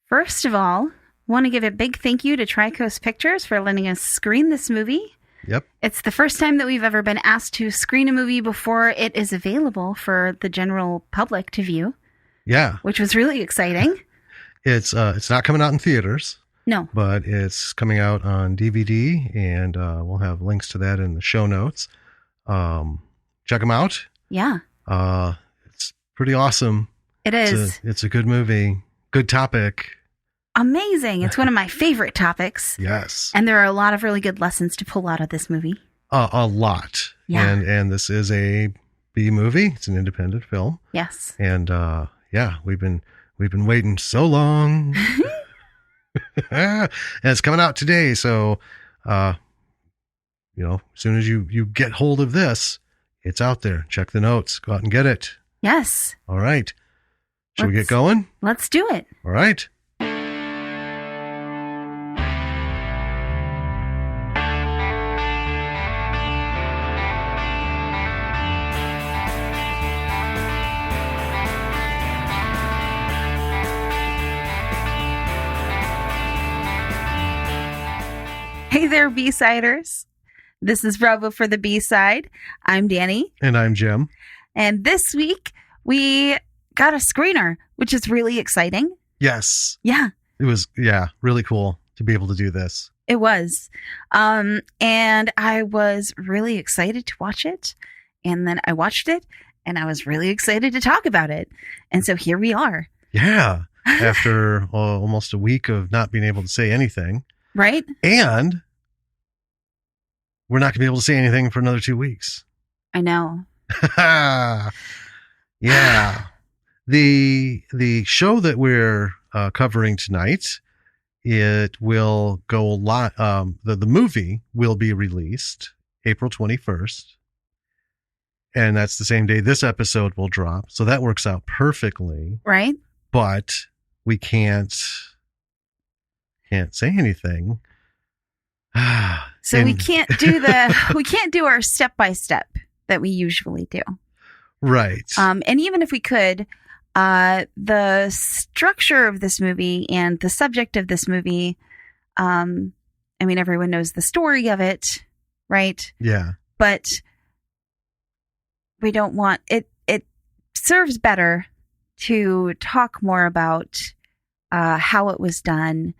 First of all, want to give a big thank you to Tricoast Pictures for letting us screen this movie. Yep. It's the first time that we've ever been asked to screen a movie before it is available for the general public to view. Yeah. Which was really exciting. It's not coming out in theaters. No. But it's coming out on DVD, and we'll have links to that in the show notes. Check them out. Yeah. It's pretty awesome. It is. It's a good movie. Good topic. Amazing. It's one of my favorite topics. Yes. And there are a lot of really good lessons to pull out of this movie. A lot. Yeah. And this is a B movie. It's an independent film. Yes. And yeah, we've been waiting so long. And it's coming out today, so as soon as you get hold of this, it's out there. Check the notes. Go out and get it. Yes. All right. Should we get going? Let's do it. All right. Hey there, B-siders. This is Bravo for the B-side. I'm Danny. And I'm Jim. And this week, we got a screener, which is really exciting. Yes. Yeah. It was, really cool to be able to do this. It was. And I was really excited to watch it. And then I watched it, and I was really excited to talk about it. And so here we are. Yeah. After almost a week of not being able to say anything. Right? And we're not going to be able to say anything for another 2 weeks. I know. Yeah. The show that we're covering tonight, it will go live. The movie will be released April 21st. And that's the same day this episode will drop. So that works out perfectly. Right? But we can't say anything. So we can't do our step-by-step that we usually do. Right. And even if we could, the structure of this movie and the subject of this movie, everyone knows the story of it, right? Yeah. But we don't want it. It serves better to talk more about how it was done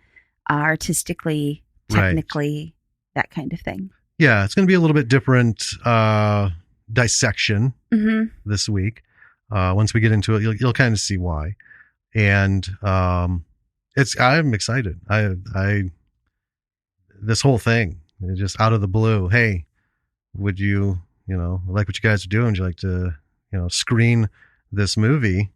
artistically, technically, that kind of thing. Yeah, it's going to be a little bit different dissection this week. Once we get into it, you'll kind of see why. And I'm excited. This whole thing is just out of the blue. Hey, would you like what you guys are doing? Would you like to, screen this movie?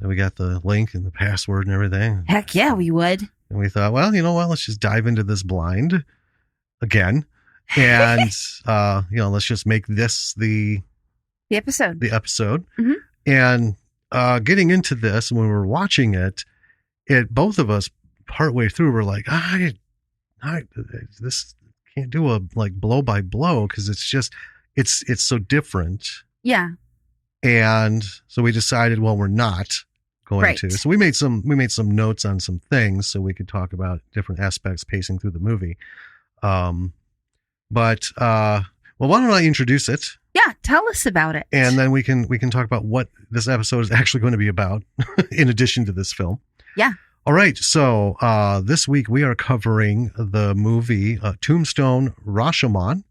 And we got the link and the password and everything. Heck yeah, we would. And we thought, well, you know what? Let's just dive into this blind again. And, let's just make this the episode. The episode. Mm-hmm. And getting into this, when we were watching it, both of us partway through were like, this can't do a blow by blow because it's so different. Yeah. And so we decided, well, we're not going to. So we made some notes on some things so we could talk about different aspects pacing through the movie. But why don't I introduce it? Yeah, tell us about it. And then we can talk about what this episode is actually going to be about in addition to this film. Yeah. All right. So this week we are covering the movie Tombstone Rashomon.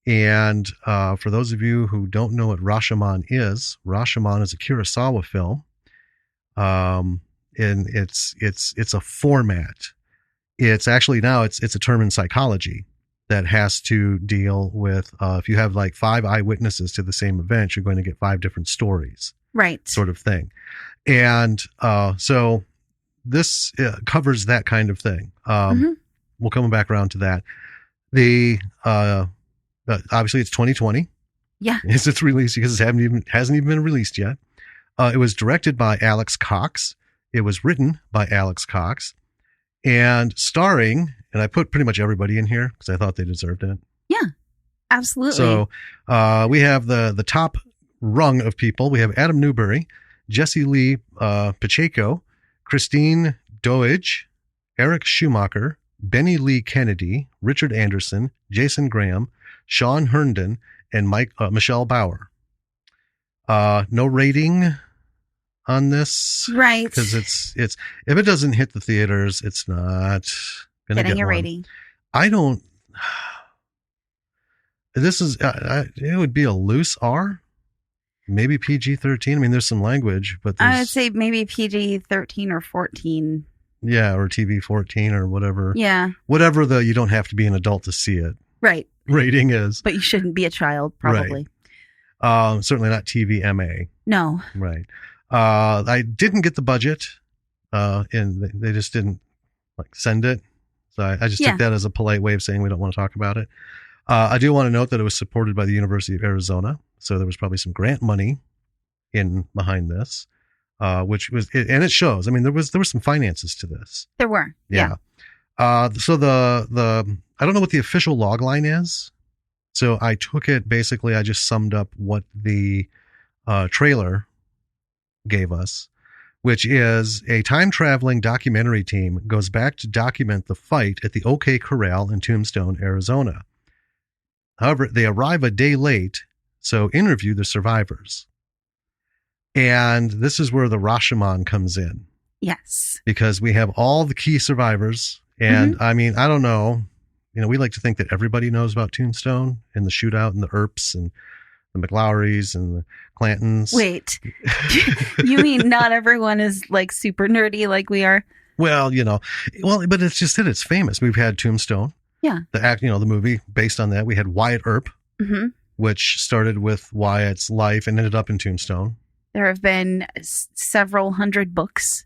And for those of you who don't know what Rashomon is a Kurosawa film. And it's a format. It's actually now it's a term in psychology that has to deal with if you have 5 eyewitnesses to the same event, you're going to get 5 different stories. Right. Sort of thing. And so this covers that kind of thing. We'll come back around to that. Obviously it's 2020. Yeah. It's released because it hasn't even been released yet. It was directed by Alex Cox. It was written by Alex Cox and starring, and I put pretty much everybody in here because I thought they deserved it. Yeah, absolutely. So we have the top rung of people. We have Adam Newbury, Jesse Lee Pacheco, Christine Doege, Eric Schumacher, Benny Lee Kennedy, Richard Anderson, Jason Graham, Sean Herndon, and Michelle Bauer. No rating on this, right? Because it's if it doesn't hit the theaters, it's not gonna getting get a one. rating. I don't. This is it would be a loose R, maybe PG-13. I mean, there's some language, but I would say maybe PG-13 or 14. Yeah, or TV-14 or whatever. Yeah, whatever you don't have to be an adult to see it. Right. Rating is, but you shouldn't be a child, probably. Right. Certainly not TVMA. No. Right. I didn't get the budget, and they just didn't send it. So I just took that as a polite way of saying we don't want to talk about it. I do want to note that it was supported by the University of Arizona, so there was probably some grant money behind this, which was, and it shows. I mean, there was some finances to this. There were. Yeah. So the I don't know what the official log line is. So I took it, basically, I just summed up what the trailer gave us, which is a time-traveling documentary team goes back to document the fight at the OK Corral in Tombstone, Arizona. However, they arrive a day late, so interview the survivors. And this is where the Rashomon comes in. Yes. Because we have all the key survivors. And I mean, I don't know. We like to think that everybody knows about Tombstone and the shootout and the Earps and the McLauries and the Clantons. Wait, you mean not everyone is super nerdy like we are? Well, but it's just that it's famous. We've had Tombstone. Yeah. The movie based on that. We had Wyatt Earp, which started with Wyatt's life and ended up in Tombstone. There have been several hundred books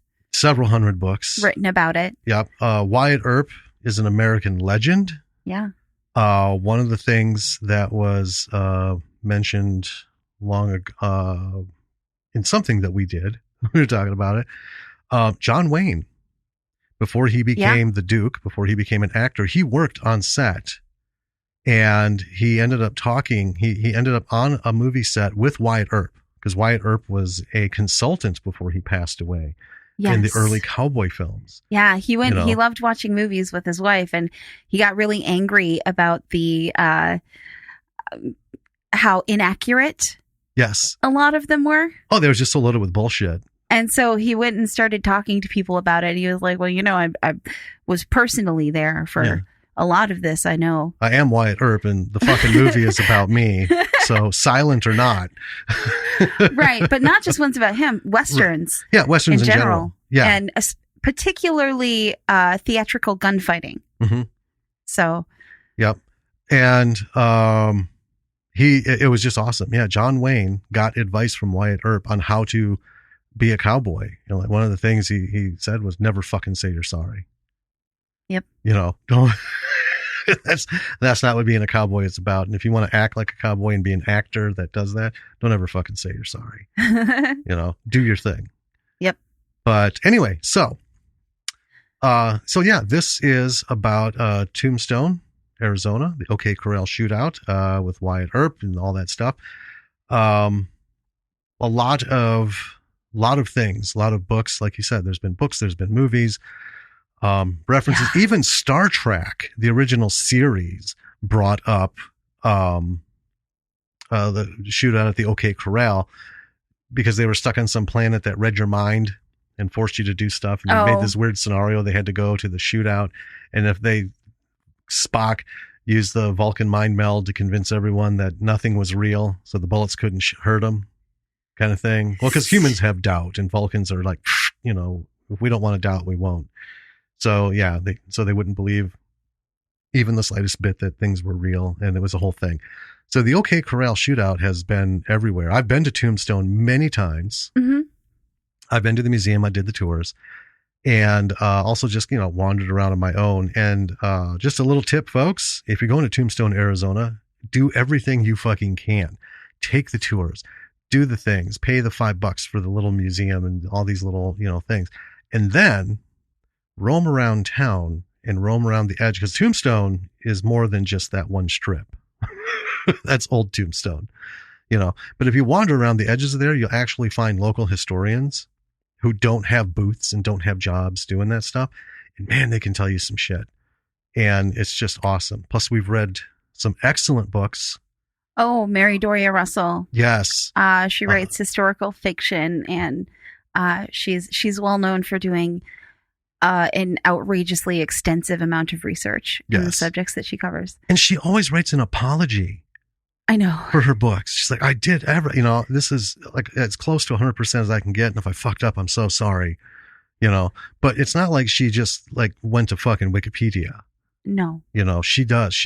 written about it. Yep. Wyatt Earp is an American legend. Yeah. One of the things that was mentioned long ago in something that we did, we were talking about it. John Wayne, before he became the Duke, before he became an actor, he worked on set, and he ended up he ended up on a movie set with Wyatt Earp, because Wyatt Earp was a consultant before he passed away. Yes. In the early cowboy films. Yeah, he went. He loved watching movies with his wife, and he got really angry about the how inaccurate. Yes, a lot of them were. Oh, they were just so loaded with bullshit. And so he went and started talking to people about it. He was like, "Well, I was personally there for a lot of this. I know. I am Wyatt Earp, and the fucking movie is about me. So silent or not." Right, but not just ones about him. Westerns. Yeah, westerns in general. Yeah, and particularly theatrical gunfighting. Mm-hmm. So. Yep, and it was just awesome. Yeah, John Wayne got advice from Wyatt Earp on how to be a cowboy. One of the things he said was never fucking say you're sorry. Yep. Don't. That's not what being a cowboy is about. And if you want to act like a cowboy and be an actor that does that, don't ever fucking say you're sorry. Do your thing. Yep. But anyway, so yeah, this is about Tombstone, Arizona, the OK Corral shootout with Wyatt Earp and all that stuff. A lot of things, a lot of books. Like you said, there's been books, there's been movies. References, even Star Trek, the original series, brought up the shootout at the OK Corral because they were stuck on some planet that read your mind and forced you to do stuff, and they made this weird scenario. They had to go to the shootout, and if Spock used the Vulcan mind meld to convince everyone that nothing was real, so the bullets couldn't hurt them, kind of thing. Well, because humans have doubt, and Vulcans are like, if we don't want to doubt, we won't. So yeah, they wouldn't believe even the slightest bit that things were real, and it was a whole thing. So the OK Corral shootout has been everywhere. I've been to Tombstone many times. Mm-hmm. I've been to the museum. I did the tours, and also just wandered around on my own. And just a little tip, folks: if you're going to Tombstone, Arizona, do everything you fucking can. Take the tours, do the things, pay the $5 for the little museum and all these little things, and then roam around town and roam around the edge, because Tombstone is more than just that one strip. That's old Tombstone, But if you wander around the edges of there, you'll actually find local historians who don't have booths and don't have jobs doing that stuff. And man, they can tell you some shit. And it's just awesome. Plus, we've read some excellent books. Oh, Mary Doria Russell. Yes. She writes historical fiction, and she's well known for doing an outrageously extensive amount of research in the subjects that she covers. And she always writes an apology. I know. For her books. She's like, I did this is like as close to 100% as I can get. And if I fucked up, I'm so sorry. But it's not like she just like went to fucking Wikipedia. No. She does.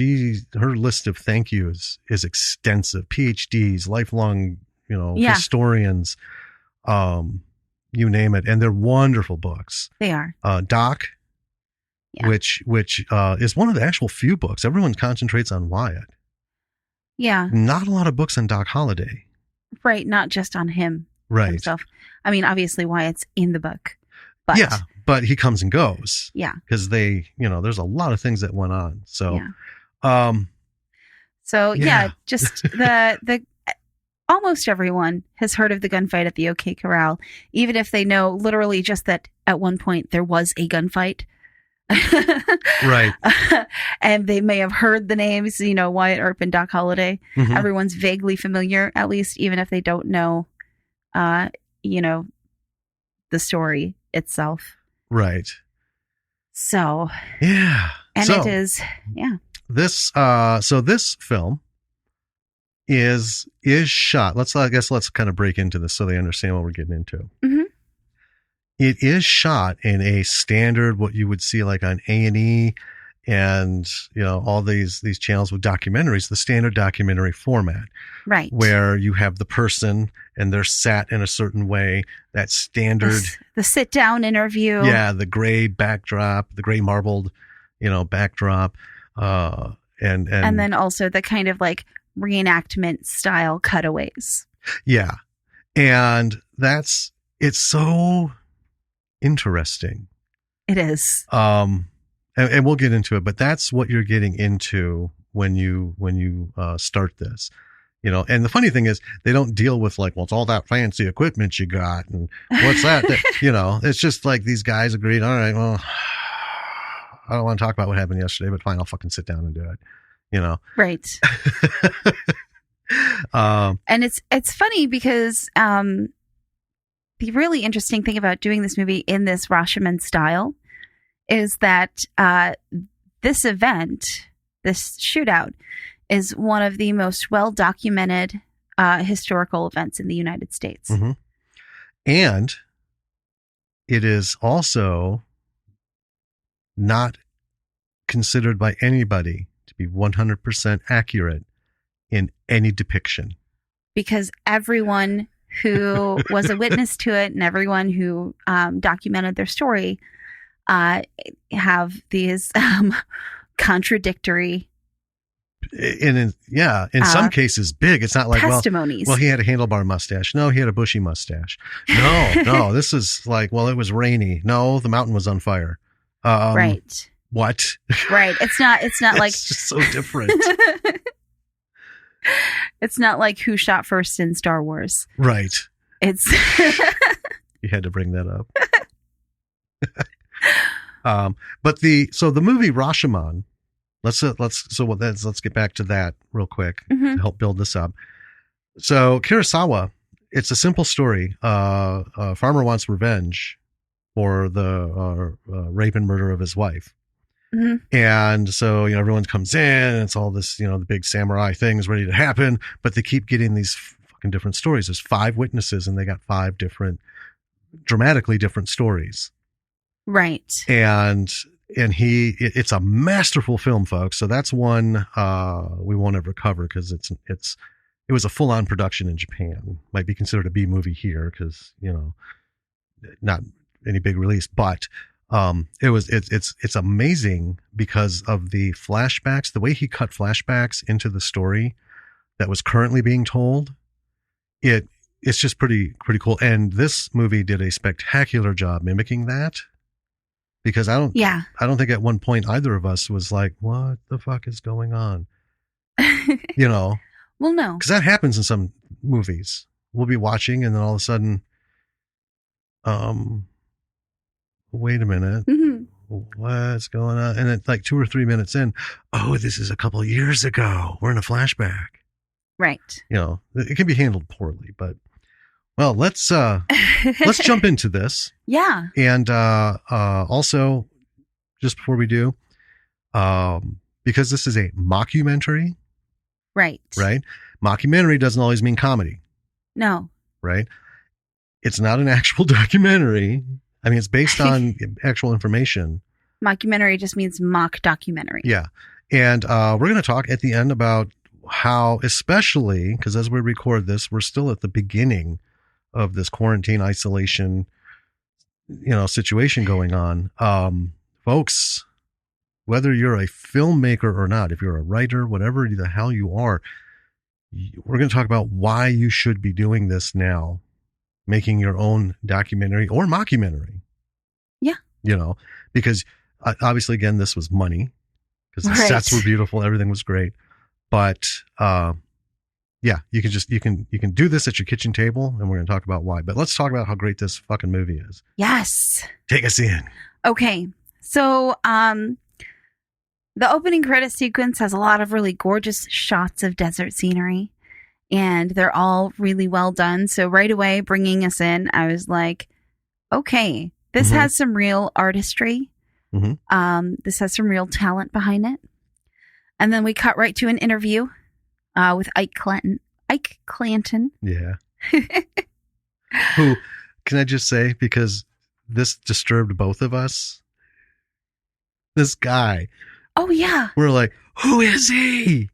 Her list of thank yous is extensive. PhDs, lifelong, historians, you name it. And they're wonderful books. They are. Doc, which is one of the actual few books. Everyone concentrates on Wyatt. Yeah. Not a lot of books on Doc Holliday. Right. Not just on him. Right. Himself. I mean, obviously Wyatt's in the book. But yeah. But he comes and goes. Yeah. Because there's a lot of things that went on. So, just the almost everyone has heard of the gunfight at the OK Corral, even if they know literally just that at one point there was a gunfight. Right. And they may have heard the names, Wyatt Earp and Doc Holliday. Mm-hmm. Everyone's vaguely familiar, at least, even if they don't know, the story itself. Right. So. Yeah. And it is, This, this film is shot. Let's kind of break into this so they understand what we're getting into. Mm-hmm. It is shot in a standard, what you would see like on A&E and, all these channels with documentaries, the standard documentary format. Right. Where you have the person and they're sat in a certain way, that standard. The sit down interview. Yeah. The gray backdrop, the gray marbled, backdrop. And then also the kind of like reenactment style cutaways. Yeah. And it's so interesting. It is. And we'll get into it, but that's what you're getting into when you start this, and the funny thing is they don't deal with like, well, it's all that fancy equipment you got. And what's that? It's just like these guys agreed. All right, well, I don't want to talk about what happened yesterday, but fine. I'll fucking sit down and do it, Right. And it's funny because, the really interesting thing about doing this movie in this Rashomon style is that this event, this shootout, is one of the most well-documented historical events in the United States. Mm-hmm. And it is also not considered by anybody to be 100% accurate in any depiction. Because everyone who was a witness to it and everyone who documented their story have these contradictory in some cases big. It's not like testimonies. Well, he had a handlebar mustache. No, he had a bushy mustache. No, this is like, well, it was rainy. No, the mountain was on fire. Right. What? Right. It's not like it's just so different. It's not like who shot first in Star Wars. Right. It's you had to bring that up. But the movie Rashomon, let's get back to that real quick to help build this up. So Kurosawa, it's a simple story. A farmer wants revenge for the rape and murder of his wife. Mm-hmm. And so, everyone comes in and it's all this, the big samurai thing is ready to happen, but they keep getting these fucking different stories. There's 5 witnesses and they got 5 dramatically different stories. Right. And it's a masterful film, folks. So that's one, we won't ever cover because it was a full on production in Japan. Might be considered a B movie here because, not any big release, but it's amazing because of the flashbacks, the way he cut flashbacks into the story that was currently being told. It's just pretty cool. And this movie did a spectacular job mimicking that because I don't think at one point either of us was like, what the fuck is going on? Well, no, because that happens in some movies. We'll be watching and then all of a sudden wait a minute. Mhm. What's going on? And it's like 2 or 3 minutes in, oh, this is a couple of years ago. We're in a flashback. Right. You know, it can be handled poorly, but well, let's jump into this. Yeah. And also, just before we do, because this is a mockumentary, Right. right? Mockumentary doesn't always mean comedy, No. right? It's not an actual documentary. I mean, it's based on actual information. Mockumentary just means mock documentary. Yeah. And we're going to talk at the end about how, especially because as we record this, we're still at the beginning of this quarantine isolation, situation going on. Folks, whether you're a filmmaker or not, if you're a writer, whatever the hell you are, we're going to talk about why you should be doing this now, making your own documentary or mockumentary. Yeah. Because obviously, again, this was money because the Right. sets were beautiful. Everything was great. But yeah, you can do this at your kitchen table, and we're going to talk about why. But let's talk about how great this fucking movie is. Yes. Take us in. Okay. So, the opening credit sequence has a lot of really gorgeous shots of desert scenery, and they're all really well done. So right away, bringing us in, I was like, okay, this Mhm. has some real artistry. Mhm. This has some real talent behind it. And then we cut right to an interview with Ike Clanton. Yeah. Who, can I just say, because this disturbed both of us, this guy, Oh, yeah. we're like, who is he?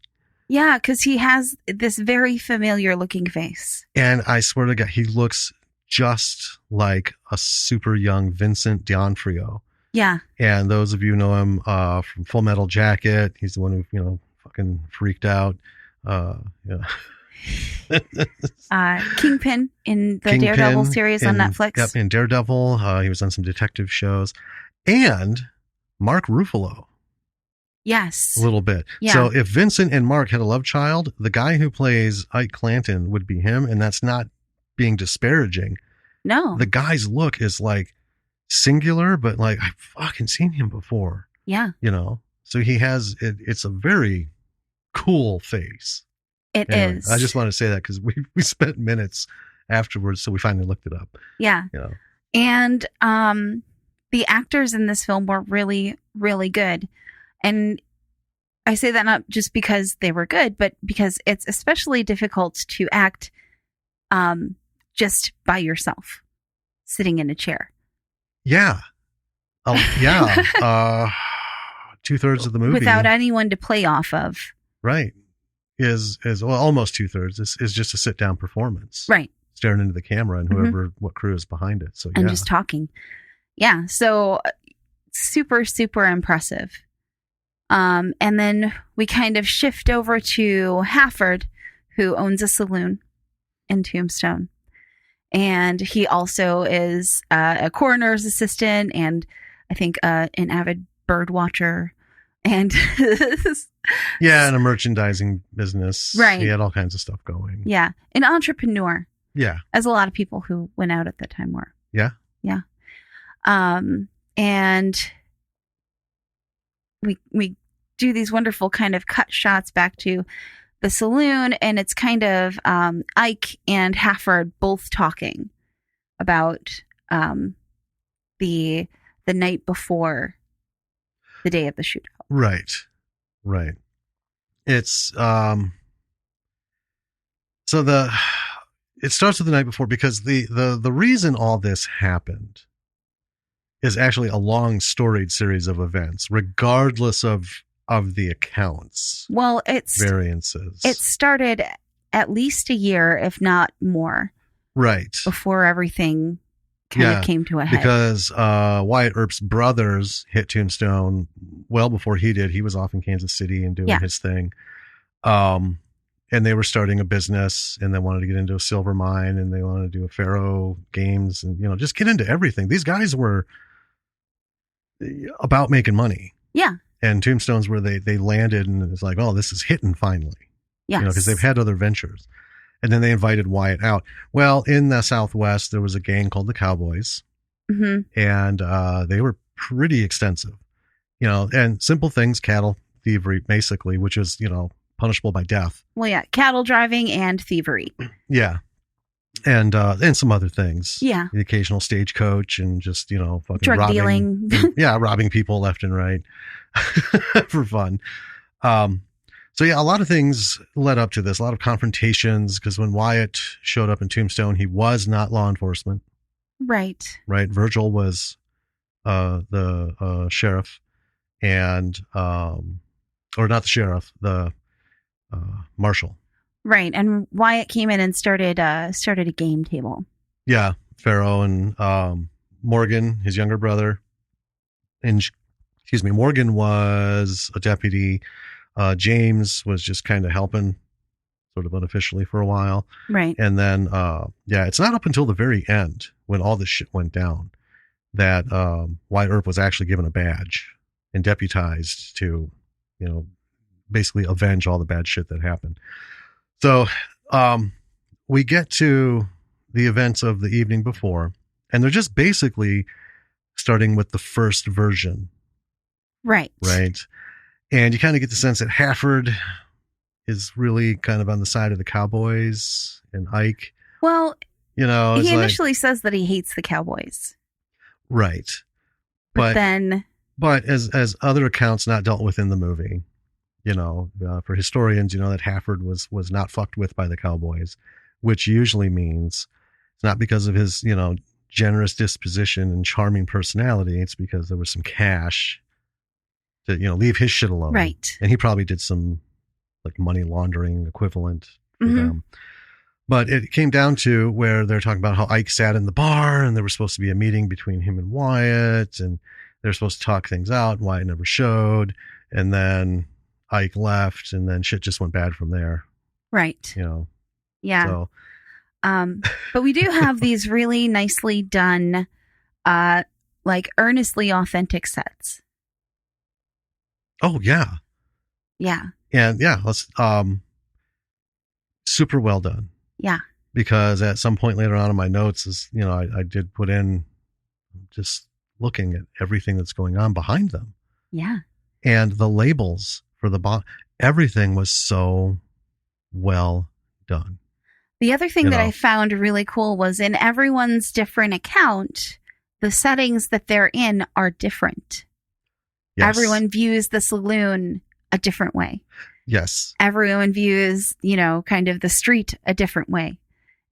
Yeah, because he has this very familiar looking face. And I swear to God, he looks just like a super young Vincent D'Onofrio. Yeah. And those of you know him from Full Metal Jacket. He's the one who, fucking freaked out. Yeah. Kingpin in the Kingpin Daredevil series on Netflix. Yep, in Daredevil. He was on some detective shows. And Mark Ruffalo. Yes. A little bit. Yeah. So if Vincent and Mark had a love child, the guy who plays Ike Clanton would be him. And that's not being disparaging. No. The guy's look is like singular, but like I've fucking seen him before. Yeah. So he has it's a very cool face. It Anyway, is. I just want to say that because we spent minutes afterwards, so we finally looked it up. Yeah. And the actors in this film were really, really good. And I say that not just because they were good, but because it's especially difficult to act just by yourself, sitting in a chair. Yeah. Yeah. 2/3 of the movie without anyone to play off of. Right. Is well, almost 2/3 is just a sit down performance. Right. Staring into the camera and whoever, what crew is behind it. So, And just talking. Yeah. So super, super impressive. And then we kind of shift over to Hafford, who owns a saloon in Tombstone. And he also is a coroner's assistant and I think an avid bird watcher. And yeah, and a merchandising business. Right. He had all kinds of stuff going. Yeah. An entrepreneur. Yeah. As a lot of people who went out at that time were. Yeah. Yeah. And we do these wonderful kind of cut shots back to the saloon, and it's kind of Ike and Hafford both talking about the night before the day of the shootout. Right. Right. It's so it starts with the night before because the reason all this happened is actually a long storied series of events, regardless of the accounts. Well, variances. It started at least a year, if not more. Right. Before everything kind of came to a head. Because Wyatt Earp's brothers hit Tombstone well before he did. He was off in Kansas City and doing his thing. And they were starting a business and they wanted to get into a silver mine and they wanted to do a Faro games and, just get into everything. These guys were about making money. Yeah. And Tombstone's where they landed and it's like, oh, this is hitting finally. Yeah. Because they've had other ventures. And then they invited Wyatt out. Well, in the Southwest, there was a gang called the Cowboys, and they were pretty extensive, and simple things, cattle thievery, basically, which is, punishable by death. Well, yeah, cattle driving and thievery. Yeah. And some other things. Yeah. The occasional stagecoach and just, fucking drug dealing. Robbing people left and right for fun. So yeah, a lot of things led up to this, a lot of confrontations, because when Wyatt showed up in Tombstone, he was not law enforcement. Right. Right. Virgil was the sheriff, and or not the sheriff, the marshal. Right. And Wyatt came in and started a game table. Yeah. Pharaoh and Morgan, his younger brother. And Morgan was a deputy. James was just kind of helping sort of unofficially for a while. Right. And then, it's not up until the very end when all this shit went down that Wyatt Earp was actually given a badge and deputized to, basically avenge all the bad shit that happened. So we get to the events of the evening before, and they're just basically starting with the first version. Right. Right. And you kind of get the sense that Hafford is really kind of on the side of the Cowboys, and Ike. Well, he initially says that he hates the Cowboys. Right. But as other accounts not dealt with in the movie, for historians, that Hafford was not fucked with by the Cowboys, which usually means it's not because of his, generous disposition and charming personality. It's because there was some cash to, leave his shit alone. Right. And he probably did some like money laundering equivalent for them. But it came down to where they're talking about how Ike sat in the bar, and there was supposed to be a meeting between him and Wyatt, and they're supposed to talk things out. Wyatt never showed. And then Ike left, and then shit just went bad from there. Right. Yeah. So. But we do have these really nicely done, like earnestly authentic sets. Oh yeah. Yeah. And yeah, let's, super well done. Yeah. Because at some point later on in my notes is, I did put in just looking at everything that's going on behind them. Yeah. And the labels for the everything was so well done. The other thing that I found really cool was in everyone's different account, the settings that they're in are different. Yes. Everyone views the saloon a different way. Yes. Everyone views, kind of the street a different way.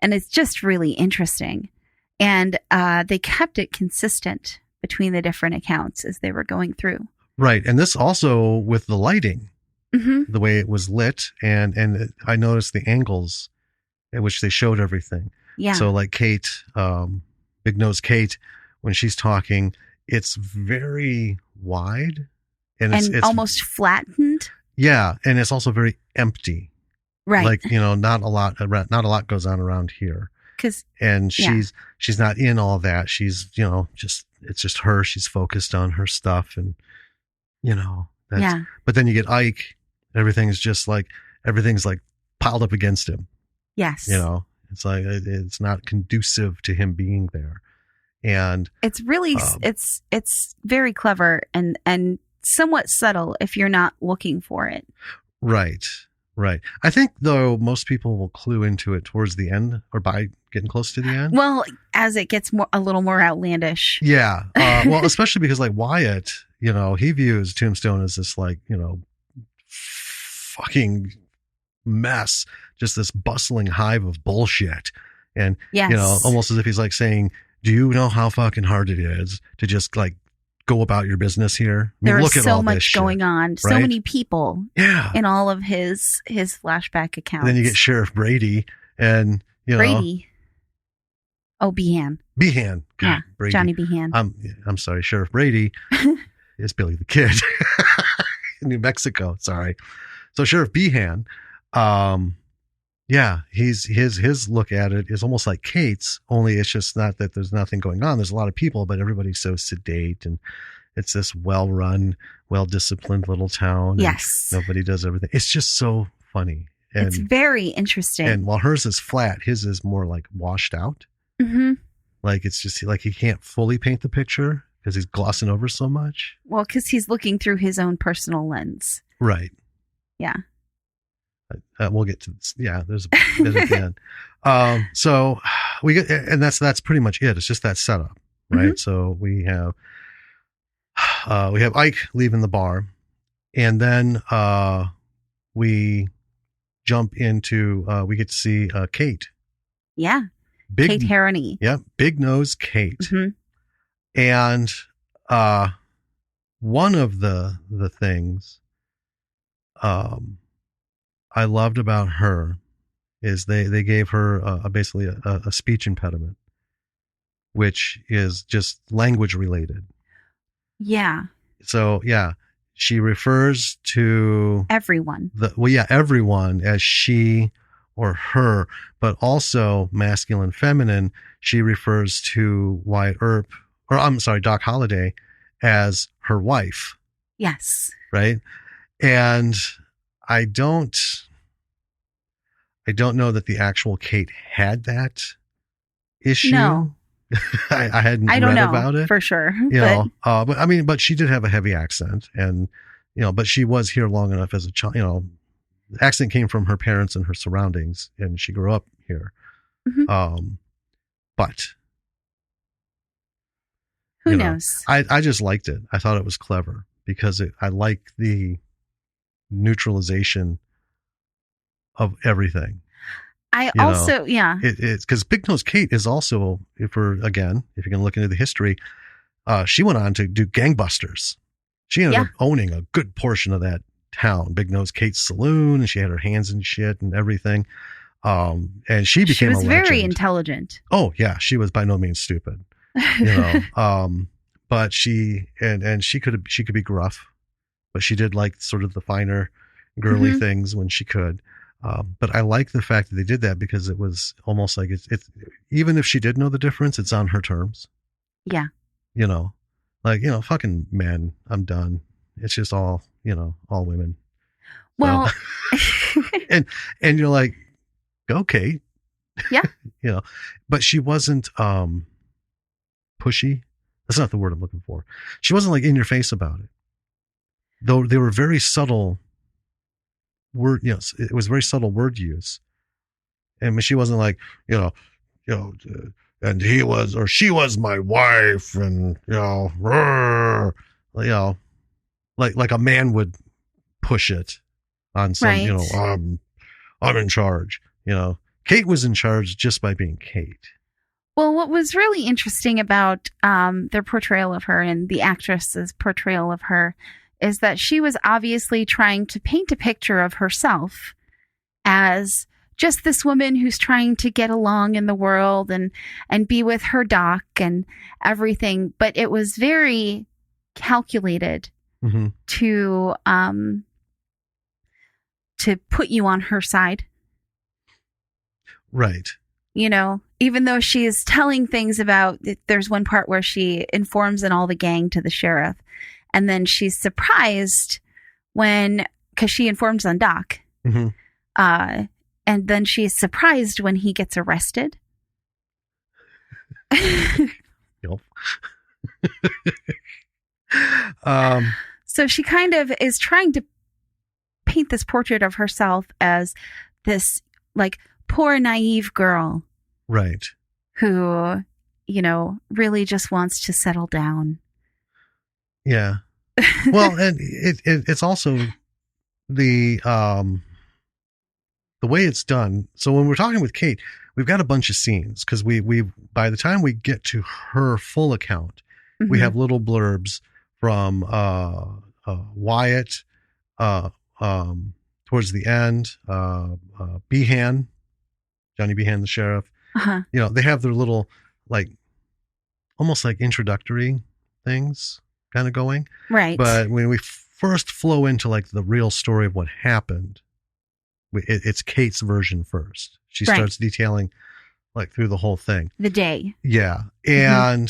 And it's just really interesting. And they kept it consistent between the different accounts as they were going through. Right. And this also with the lighting, the way it was lit. And I noticed the angles at which they showed everything. Yeah. So like Kate, Big Nose Kate, when she's talking, it's very wide and it's almost flattened. Yeah. And it's also very empty. Right. Like, not a lot goes on around here. And she's not in all that. She's, it's just her. She's focused on her stuff and, but then you get Ike, everything's like piled up against him. Yes. It's like, it's not conducive to him being there. And it's really, it's very clever and somewhat subtle if you're not looking for it. Right. Right. I think, though, most people will clue into it towards the end or by getting close to the end. Well, as it gets a little more outlandish. Yeah. Well, especially because like Wyatt, he views Tombstone as this like, fucking mess, just this bustling hive of bullshit. And, almost as if he's like saying, do you know how fucking hard it is to just like go about your business here? There look is at all so much this going shit, on, right? so many people in all of his flashback accounts. And then you get Sheriff Brady and, Brady. Oh, Behan. God, yeah, Brady. Johnny Behan. I'm sorry, Sheriff Brady is Billy the Kid in New Mexico. Sorry. So Sheriff Behan, his look at it is almost like Kate's, only it's just not that there's nothing going on. There's a lot of people, but everybody's so sedate and it's this well-run, well-disciplined little town. Yes. Nobody does everything. It's just so funny. It's very interesting. And while hers is flat, his is more like washed out. Mm-hmm. Like it's just like he can't fully paint the picture because he's glossing over so much. Well, because he's looking through his own personal lens. Right. Yeah. We'll get to this. Yeah, there's a bit at the end. So we get, and that's pretty much it. It's just that setup, right? Mm-hmm. So we have Ike leaving the bar, and then we jump into we get to see Kate. Yeah. Kate Herony. Yeah, big nose Kate. Mm-hmm. And one of the things I loved about her is they gave her basically a speech impediment, which is just language related. Yeah. So yeah, she refers to everyone. Everyone as she or her, but also masculine, feminine. She refers to Wyatt Earp, or I'm sorry, Doc Holliday, as her wife. Yes. Right. And I don't know that the actual Kate had that issue. No. I hadn't I don't read know about it for sure. but I mean, but she did have a heavy accent, and but she was here long enough as a child. The accent came from her parents and her surroundings, and she grew up here. Mm-hmm. But who knows? I just liked it. I thought it was clever because I like the neutralization of everything. It's because Big Nose Kate is also, if you can look into the history, she went on to do gangbusters. She ended up owning a good portion of that town, Big Nose Kate's saloon, and she had her hands in shit and everything. And she became a legend. She was very intelligent. Oh yeah, she was by no means stupid. But she could be gruff, but she did like sort of the finer, girly mm-hmm. things when she could. But I like the fact that they did that because it was almost like it's even if she did know the difference, it's on her terms. Yeah. Fucking men, I'm done. It's just all women. Well, so, and you're like, go Kate. Yeah. But she wasn't pushy. That's not the word I'm looking for. She wasn't like in your face about it. Though they were very subtle word, it was very subtle word use. And she wasn't like, and he was or she was my wife, and like a man would push it on some, right. I'm in charge. Kate was in charge just by being Kate. Well, what was really interesting about their portrayal of her and the actress's portrayal of her is that she was obviously trying to paint a picture of herself as just this woman who's trying to get along in the world and be with her doc and everything. But it was very calculated mm-hmm. to put you on her side. Right. Even though she is telling things about, there's one part where she informs all the gang to the sheriff, and then she's surprised because she informs on Doc. Mm-hmm. And then she's surprised when he gets arrested. Yep. So she kind of is trying to paint this portrait of herself as this like poor naive girl, right, who really just wants to settle down. Yeah. Well, and it's also the way it's done. So when we're talking with Kate, we've got a bunch of scenes because we by the time we get to her full account, mm-hmm. we have little blurbs from Wyatt towards the end, Behan, Johnny Behan, the sheriff. Uh-huh. They have their little almost like introductory things kind of going. Right. But when we first flow into like the real story of what happened, it's Kate's version first. She starts detailing like through the whole thing. The day. Yeah. And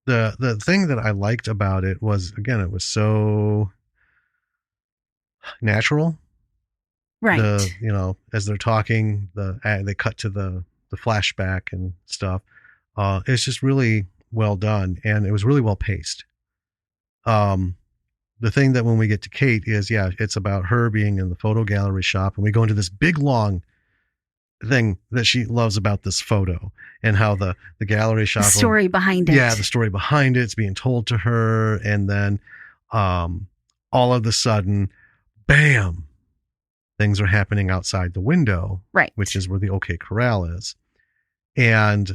the thing that I liked about it was, again, it was so natural. Right. As they're talking, they cut to the flashback and stuff. It's just really well done, and it was really well paced. The thing that when we get to Kate is, it's about her being in the photo gallery shop, and we go into this big long thing that she loves about this photo and how the gallery shop, the story behind it. Yeah, the story behind it's being told to her, and then all of a sudden, bam, things are happening outside the window, right? Which is where the OK Corral is, and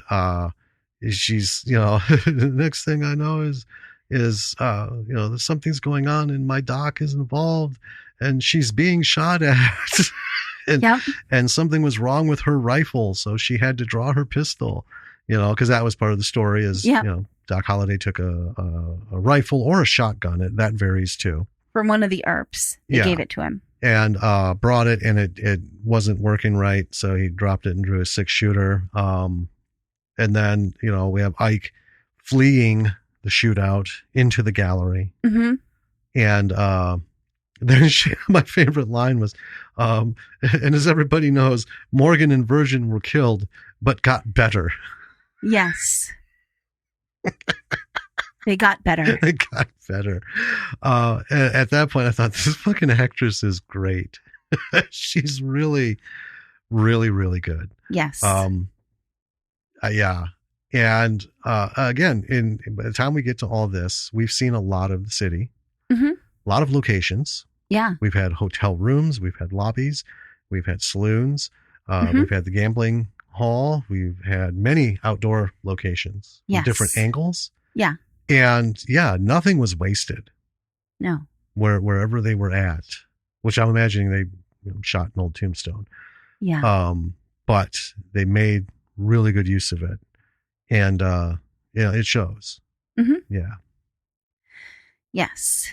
she's the next thing I know is there's something's going on and my doc is involved and she's being shot at. And something was wrong with her rifle, so she had to draw her pistol, because that was part of the story is, Doc Holliday took a rifle or a shotgun. That varies too. From one of the ERPs. They gave it to him. And brought it, and it wasn't working right, so he dropped it and drew a 6-shooter. And then, we have Ike fleeing the shootout into the gallery. Mm-hmm. And then my favorite line was, and as everybody knows, Morgan and Virgin were killed, but got better. Yes. They got better. They got better. At that point, I thought, this fucking actress is great. She's really, really, really good. Yes. Yeah. And again, by the time we get to all this, we've seen a lot of the city, mm-hmm. a lot of locations. Yeah. We've had hotel rooms, we've had lobbies, we've had saloons, mm-hmm. we've had the gambling hall, we've had many outdoor locations, yes. different angles. Yeah. And nothing was wasted. No. Wherever they were at, which I'm imagining they shot in old Tombstone. Yeah. But they made really good use of it. And, it shows. Mm-hmm. Yeah. Yes.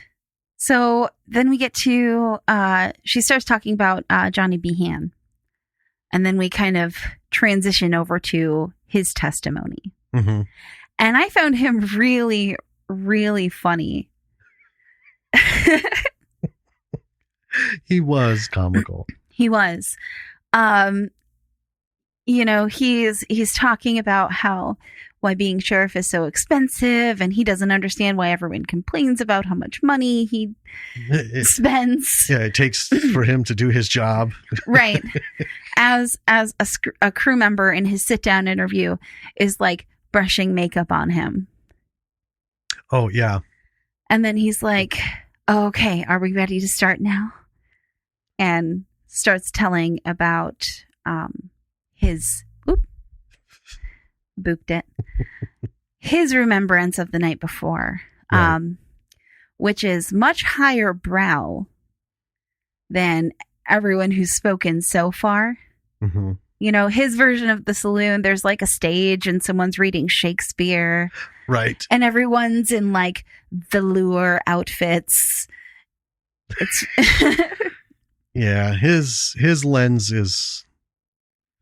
So then we get to, she starts talking about Johnny Behan. And then we kind of transition over to his testimony. Mm-hmm. And I found him really, really funny. He was comical. He was. He's talking about why being sheriff is so expensive, and he doesn't understand why everyone complains about how much money he spends. Yeah, it takes for him to do his job. Right. As a crew member in his sit-down interview is like brushing makeup on him. Oh, yeah. And then he's like, okay, are we ready to start now? And starts telling about his booped it. His remembrance of the night before, right. Which is much higher brow than everyone who's spoken so far. Mm-hmm. His version of the saloon, there's like a stage and someone's reading Shakespeare. Right. And everyone's in like velour outfits. It's yeah, his lens is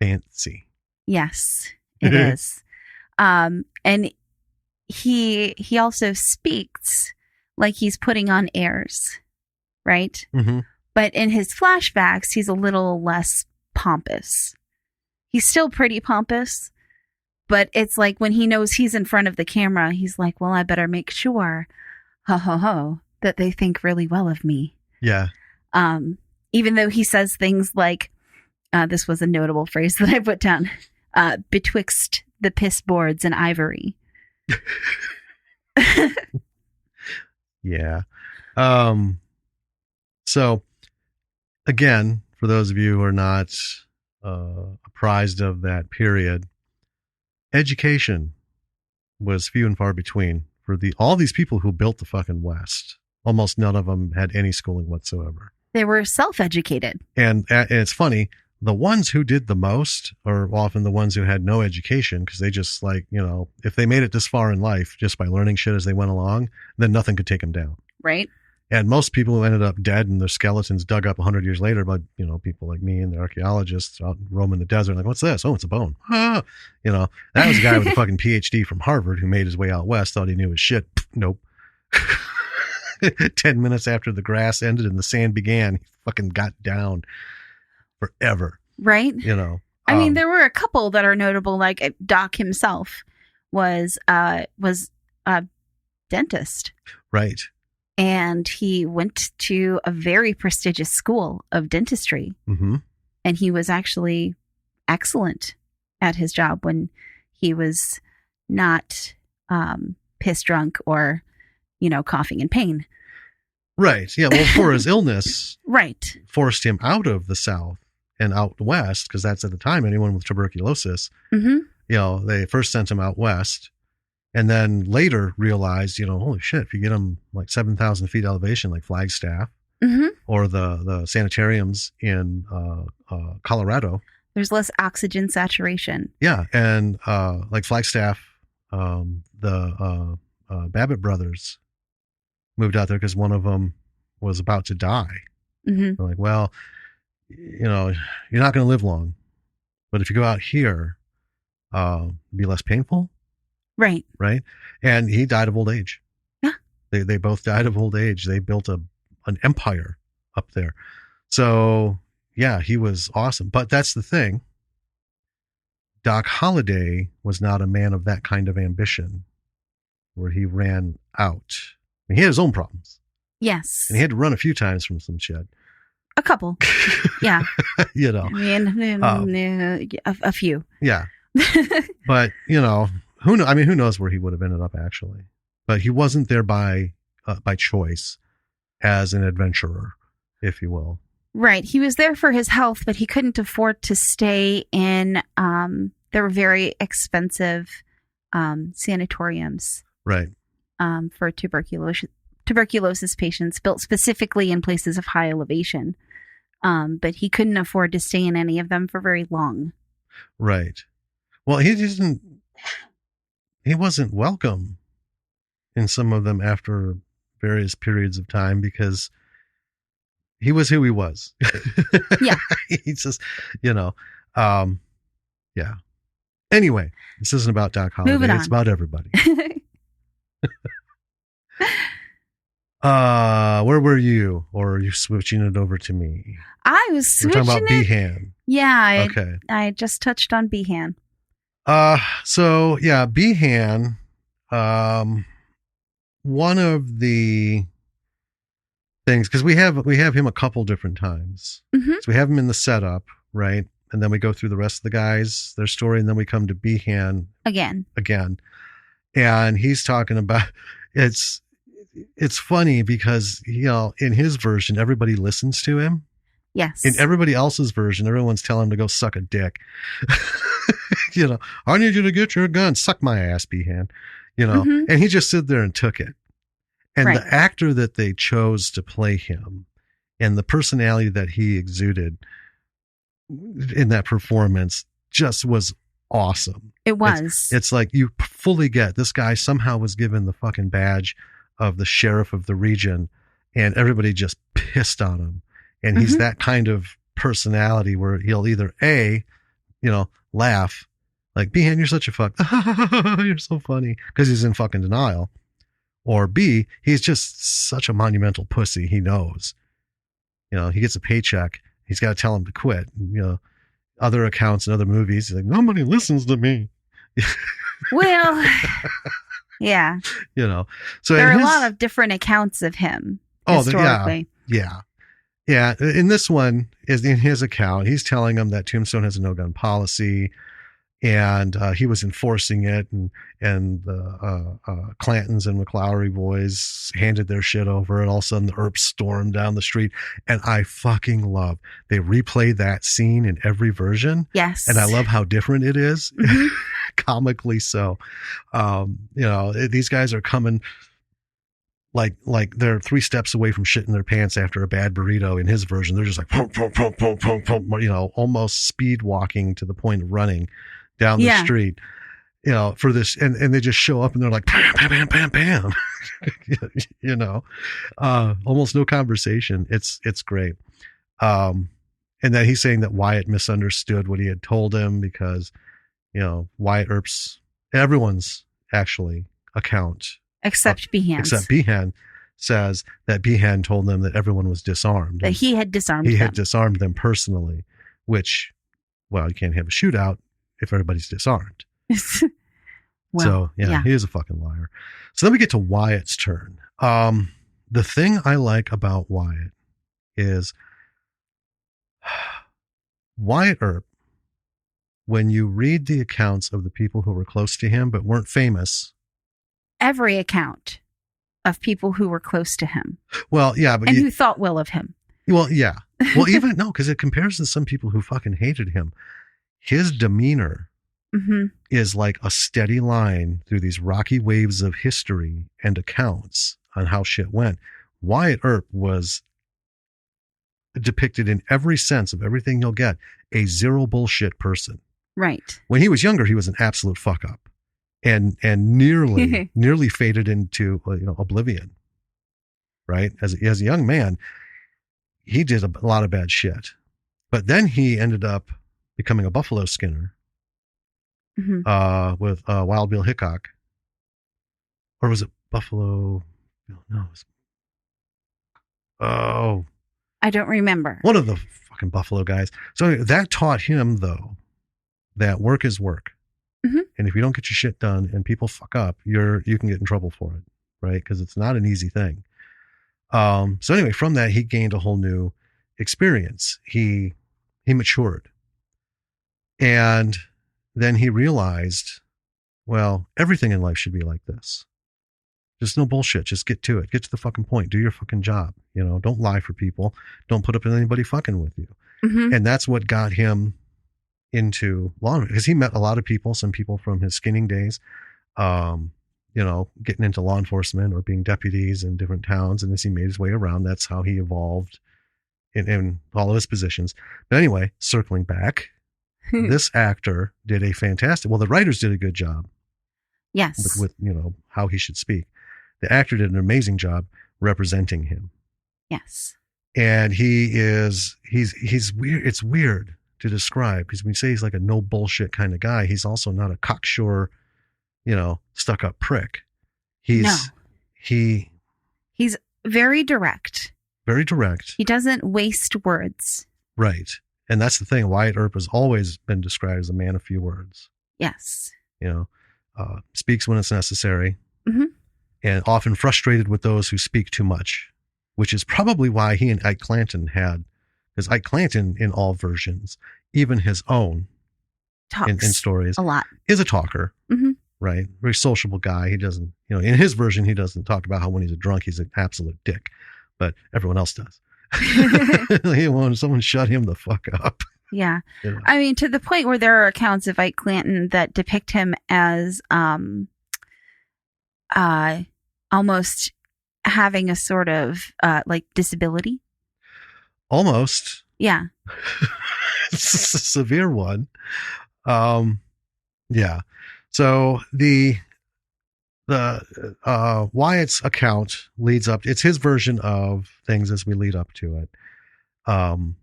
fancy. Yes, it is. And he also speaks like he's putting on airs, right? Mm-hmm. But in his flashbacks, he's a little less pompous. He's still pretty pompous, but it's like when he knows he's in front of the camera, he's like, well, I better make sure, that they think really well of me. Yeah. Even though he says things like, this was a notable phrase that I put down, betwixt the piss boards and ivory. Yeah. So again, for those of you who are not apprised of that period, education was few and far between for all these people who built the fucking West. Almost none of them had any schooling whatsoever. They were self-educated. And it's funny, the ones who did the most are often the ones who had no education, because they just if they made it this far in life just by learning shit as they went along, then nothing could take them down. Right. And most people who ended up dead and their skeletons dug up 100 years later by, people like me and the archaeologists out roaming the desert, like, what's this? Oh, it's a bone. Ah! That was a guy with a fucking PhD from Harvard who made his way out west, thought he knew his shit. Nope. 10 minutes after the grass ended and the sand began, he fucking got down. forever. Right. I mean, there were a couple that are notable, like Doc himself was a dentist. Right. And he went to a very prestigious school of dentistry. Mm-hmm. And he was actually excellent at his job when he was not piss drunk or, coughing in pain. Right. Yeah. Well, for his illness, right, forced him out of the South and out west, because that's at the time anyone with tuberculosis. Mm-hmm. They first sent him out west, and then later realized, holy shit, if you get them like 7,000 feet elevation, like Flagstaff, mm-hmm. or the sanitariums in Colorado, there's less oxygen saturation. Yeah, and like Flagstaff, the Babbitt brothers moved out there because one of them was about to die. Mm-hmm. They're like, well, you're not going to live long, but if you go out here, it'll be less painful. Right. Right. And he died of old age. Yeah. They both died of old age. They built an empire up there. So yeah, he was awesome. But that's the thing. Doc Holliday was not a man of that kind of ambition where he ran out. I mean, he had his own problems. Yes. And he had to run a few times from some shit. A couple. Yeah. I mean, a few. Yeah. But, who knows? I mean, who knows where he would have ended up actually. But he wasn't there by choice as an adventurer, if you will. Right. He was there for his health, but he couldn't afford to stay in there were very expensive sanatoriums. Right. For tuberculosis patients built specifically in places of high elevation. But he couldn't afford to stay in any of them for very long. Right. Well, he wasn't welcome in some of them after various periods of time because he was who he was. Yeah. He's just, yeah. Anyway, this isn't about Doc Holliday. It's about everybody. Where were you? Or are you switching it over to me? I was switching We're talking about Behan. Yeah. Okay. I just touched on Behan. So yeah, Behan, one of the things, because we have him a couple different times. Mm-hmm. So we have him in the setup, right? And then we go through the rest of the guys, their story, and then we come to Behan again. And he's talking about it's funny because in his version everybody listens to him. Yes. In everybody else's version, everyone's telling him to go suck a dick. I need you to get your gun, suck my ass, Behan. Mm-hmm. And he just stood there and took it. And right. The actor that they chose to play him and the personality that he exuded in that performance just was awesome. It was. It's like you fully get this guy somehow was given the fucking badge of the sheriff of the region and everybody just pissed on him. And he's that kind of personality where he'll either laugh like, Behan, you're such a fuck. You're so funny. Because he's in fucking denial. Or B, he's just such a monumental pussy. He knows. He gets a paycheck. He's got to tell him to quit. Other accounts and other movies, he's like, nobody listens to me. Well, yeah. So there are a lot of different accounts of him historically. Yeah. Yeah. In this one, is in his account, he's telling him that Tombstone has a no-gun policy. And he was enforcing it, and the Clantons and McLowry boys handed their shit over, and all of a sudden the Earps stormed down the street. And I fucking love they replay that scene in every version. Yes, and I love how different it is, comically so. These guys are coming like they're 3 steps away from shitting their pants after a bad burrito. In his version, they're just like pum, pum, pum, pum, pum, pum, almost speed walking to the point of running down the street, for this, and they just show up and they're like, bam, bam, bam, bam, bam, almost no conversation. It's great. And then he's saying that Wyatt misunderstood what he had told him because, Wyatt Earp's, everyone's actually account. Except Behan says that Behan told them that everyone was disarmed. That he had disarmed them. He had disarmed them personally. which, well, you can't have a shootout if everybody's disarmed. Well, So, yeah, he is a fucking liar. So then we get to Wyatt's turn. The thing I like about Wyatt is Wyatt Earp, when you read the accounts of the people who were close to him but weren't famous. Every account of people who were close to him. Well, yeah, but and who thought well of him. Well, yeah. Well, even no, because it compares to some people who fucking hated him. His demeanor is like a steady line through these rocky waves of history and accounts on how shit went. Wyatt Earp was depicted in every sense of everything you'll get, a zero bullshit person. Right. When he was younger, he was an absolute fuck up, and nearly faded into oblivion. Right, as a young man, he did a lot of bad shit, but then he ended up becoming a buffalo skinner with Wild Bill Hickok, or was it Buffalo? No, I don't remember. One of the fucking Buffalo guys. So that taught him, though, that work is work. And if you don't get your shit done and people fuck up, you can get in trouble for it, right? Because it's not an easy thing. So anyway, from that, he gained a whole new experience. He matured. And then he realized, well, everything in life should be like this. Just no bullshit. Just get to it. Get to the fucking point. Do your fucking job. Don't lie for people. Don't put up with anybody fucking with you. And that's what got him into law enforcement, because he met a lot of people, some people from his skinning days, getting into law enforcement or being deputies in different towns. And as he made his way around, that's how he evolved in all of his positions. But anyway, circling back, this actor did a fantastic, well, the writers did a good job. Yes. With how he should speak. The actor did an amazing job representing him. Yes. And he's weird. It's weird to describe, because when you say he's like a no bullshit kind of guy, he's also not a cocksure, stuck up prick. He's very direct. Very direct. He doesn't waste words. Right. And that's the thing. Wyatt Earp has always been described as a man of few words. Yes. Speaks when it's necessary, and often frustrated with those who speak too much, which is probably why he and Ike Clanton had, because Ike Clanton in all versions, even his own, talks in stories, a lot, is a talker, right? Very sociable guy. He doesn't, in his version, he doesn't talk about how when he's a drunk, he's an absolute dick, but everyone else does. He won't, someone shut him the fuck up. Yeah. I mean, to the point where there are accounts of Ike Clanton that depict him as almost having a sort of like disability. Almost. Yeah. It's a severe one. Yeah. So the Wyatt's account leads up, it's his version of things as we lead up to it. And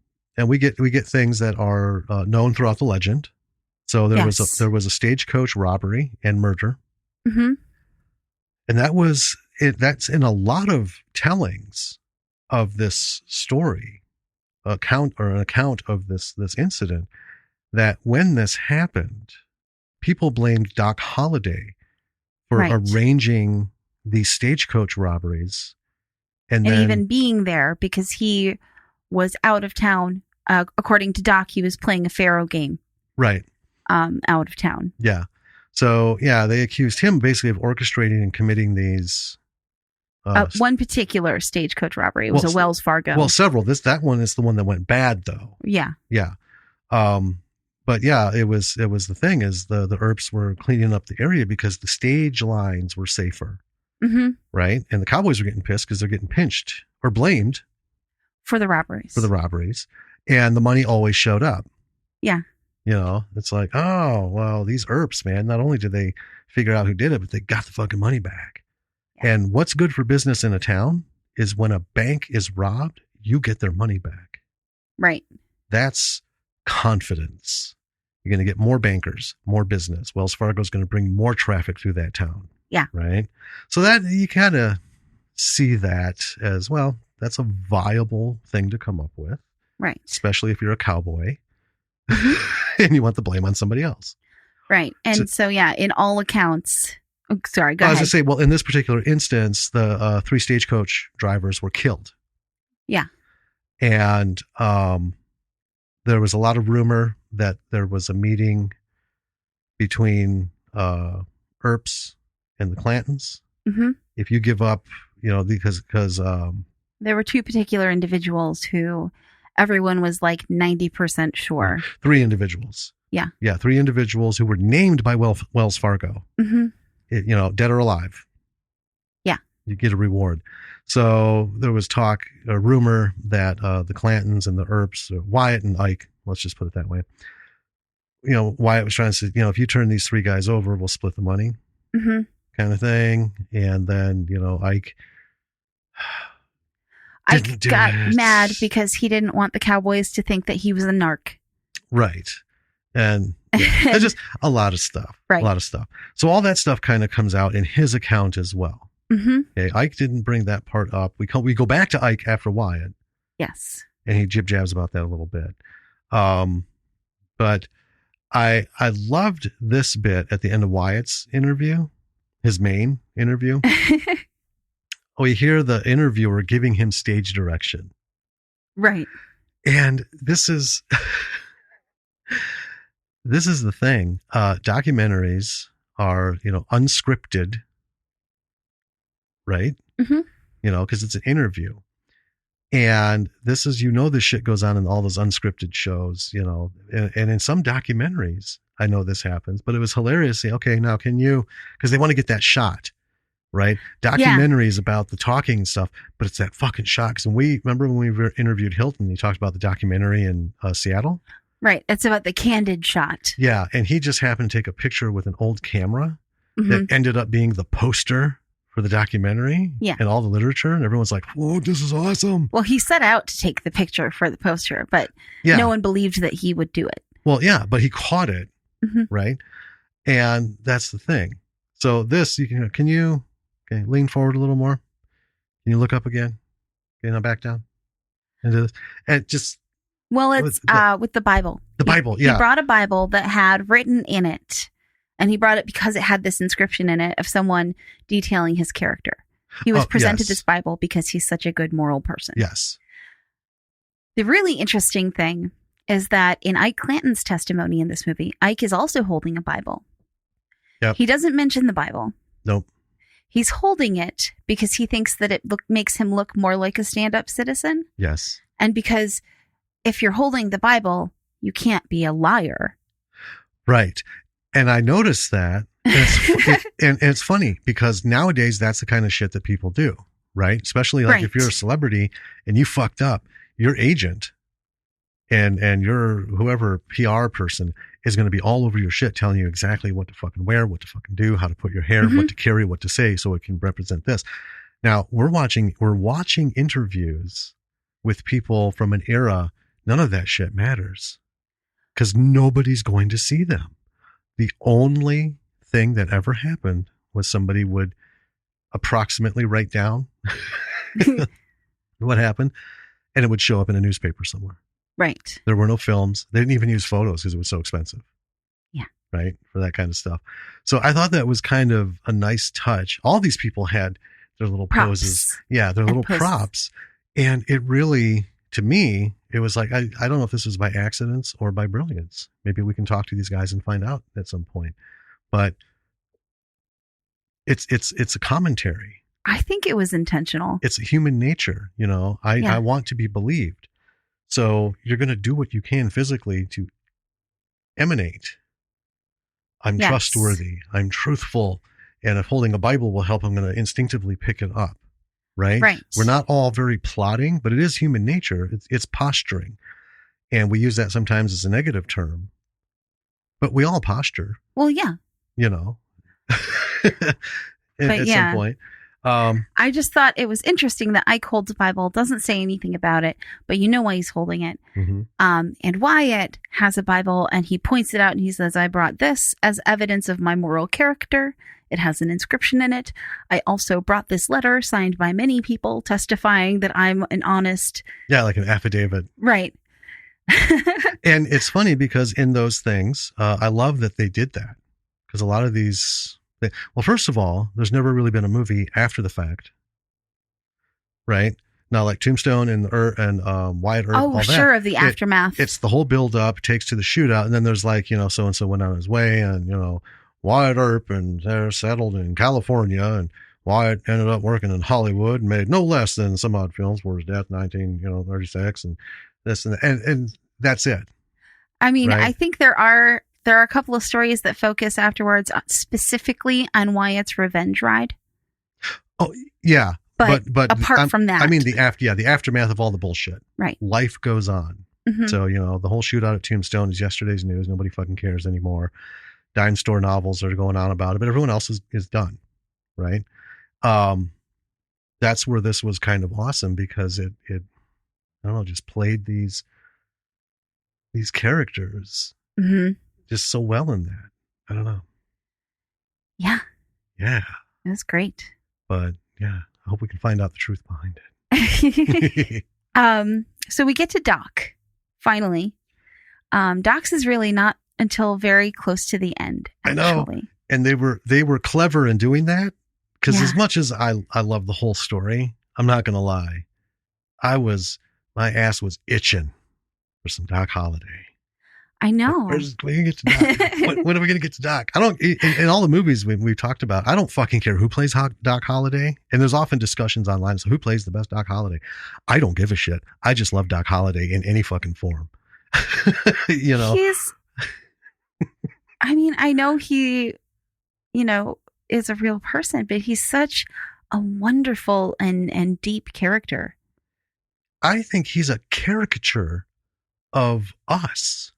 we get things that are known throughout the legend. So there was a stagecoach robbery and murder, and that's in a lot of tellings of this story, an account of this incident. That when this happened, people blamed Doc Holliday for arranging these stagecoach robberies, and then even being there, because he was out of town. According to Doc, he was playing a faro game. Right. Out of town. Yeah. So, they accused him basically of orchestrating and committing these. One particular stagecoach robbery. It was a Wells Fargo. Well, several. That one is the one that went bad, though. Yeah. Yeah. But it was the thing is the Earps were cleaning up the area because the stage lines were safer. Right. And the cowboys were getting pissed because they're getting pinched or blamed for the robberies. And the money always showed up. Yeah. It's like, oh, well, these Earps, man, not only did they figure out who did it, but they got the fucking money back. Yeah. And what's good for business in a town is when a bank is robbed, you get their money back. Right. That's confidence. You're going to get more bankers, more business. Wells Fargo is going to bring more traffic through that town. Yeah. Right. So that you kind of see that as, well, that's a viable thing to come up with. Right. Especially if you're a cowboy. and you want the blame on somebody else. Right. And so yeah, in all accounts, sorry, go I ahead. was going to say, well, in this particular instance, the 3 stagecoach drivers were killed. Yeah. And there was a lot of rumor that there was a meeting between Earps and the Clantons. Mm-hmm. If you give up, because there were 2 particular individuals who everyone was like 90% sure. 3 individuals. Yeah. Yeah, 3 individuals who were named by Wells Fargo. Mm-hmm. Dead or alive. Yeah. You get a reward. So there was a rumor that the Clantons and the Earps, Wyatt and Ike, let's just put it that way. Wyatt was trying to say, if you turn these 3 guys over, we'll split the money, kind of thing. And then, Ike got mad because he didn't want the Cowboys to think that he was a narc. Right. And there's just a lot of stuff. Right. A lot of stuff. So all that stuff kind of comes out in his account as well. Mm-hmm. Okay. Ike didn't bring that part up. We go back to Ike after Wyatt. Yes. And he jib-jabs about that a little bit. But I loved this bit at the end of Wyatt's interview, his main interview. We hear the interviewer giving him stage direction. Right. And this is the thing. Documentaries are, unscripted, right? Mm-hmm. Because it's an interview. And this is, this shit goes on in all those unscripted shows, and in some documentaries, I know this happens, but it was hilarious. Okay, now because they want to get that shot, right? Documentaries about the talking stuff, but it's that fucking shot. Because remember when we interviewed Hilton, he talked about the documentary in Seattle? Right. It's about the candid shot. Yeah. And he just happened to take a picture with an old camera that ended up being the poster for the documentary and all the literature, and everyone's like, whoa, this is awesome. Well, he set out to take the picture for the poster, but no one believed that he would do it. Well, yeah, but he caught it, right? And that's the thing. So this, can you lean forward a little more? Can you look up again? Okay, now back down into this. And just... Well, it's with the Bible. The Bible, yeah. He brought a Bible that had written in it, and he brought it because it had this inscription in it of someone detailing his character. He was presented this Bible because he's such a good moral person. Yes. The really interesting thing is that in Ike Clanton's testimony in this movie, Ike is also holding a Bible. Yep. He doesn't mention the Bible. Nope. He's holding it because he thinks that it makes him look more like a stand-up citizen. Yes. And because if you're holding the Bible, you can't be a liar. Right. And I noticed that. And it's funny because nowadays that's the kind of shit that people do, right? Especially like if you're a celebrity and you fucked up, your agent and your whoever PR person is going to be all over your shit telling you exactly what to fucking wear, what to fucking do, how to put your hair, what to carry, what to say so it can represent this. Now we're watching interviews with people from an era. None of that shit matters because nobody's going to see them. The only thing that ever happened was somebody would approximately write down what happened, and it would show up in a newspaper somewhere. Right. There were no films. They didn't even use photos because it was so expensive. Yeah. Right. For that kind of stuff. So I thought that was kind of a nice touch. All these people had their little poses. Yeah. Their little props. And it really, to me, it was like, I don't know if this was by accidents or by brilliance. Maybe we can talk to these guys and find out at some point. But it's a commentary. I think it was intentional. It's human nature. I want to be believed. So you're going to do what you can physically to emanate. I'm trustworthy. I'm truthful. And if holding a Bible will help, I'm going to instinctively pick it up. Right? We're not all very plotting, but it is human nature. It's posturing. And we use that sometimes as a negative term. But we all posture. Well, yeah. At some point. I just thought it was interesting that Ike holds a Bible, doesn't say anything about it, but you know why he's holding it. Mm-hmm. And Wyatt has a Bible, and he points it out, and he says, I brought this as evidence of my moral character. It has an inscription in it. I also brought this letter signed by many people testifying that I'm an honest... Yeah, like an affidavit. Right. And it's funny because in those things, I love that they did that, because a lot of these, well, first of all, there's never really been a movie after the fact, right? Now, like Tombstone and Wyatt Earp, all that. Sure, of the aftermath. It's the whole build up, takes to the shootout, and then there's like, so and so went on his way, and Wyatt Earp, and they're settled in California, and Wyatt ended up working in Hollywood and made no less than some odd films, where his death 1936, and this and that's it. I mean, right? I think there are a couple of stories that focus afterwards specifically on Wyatt's revenge ride. Oh yeah. But apart from that, I mean the aftermath of all the bullshit. Right. Life goes on. Mm-hmm. So the whole shootout at Tombstone is yesterday's news. Nobody fucking cares anymore. Dime store novels are going on about it, but everyone else is done. Right. That's where this was kind of awesome, because it I don't know, just played these characters just so well in that. I don't know. Yeah. Yeah. It was great. But yeah. I hope we can find out the truth behind it. So we get to Doc, finally. Doc's is really not until very close to the end, actually. I know. And they were clever in doing that, because as much as I love the whole story, I'm not going to lie, my ass was itching for some Doc Holliday. I know. When are we going to get to Doc? I don't, in all the movies we've talked about, I don't fucking care who plays Doc Holliday. And there's often discussions online. So who plays the best Doc Holliday? I don't give a shit. I just love Doc Holliday in any fucking form. I mean, I know he, is a real person, but he's such a wonderful and deep character. I think he's a caricature of us.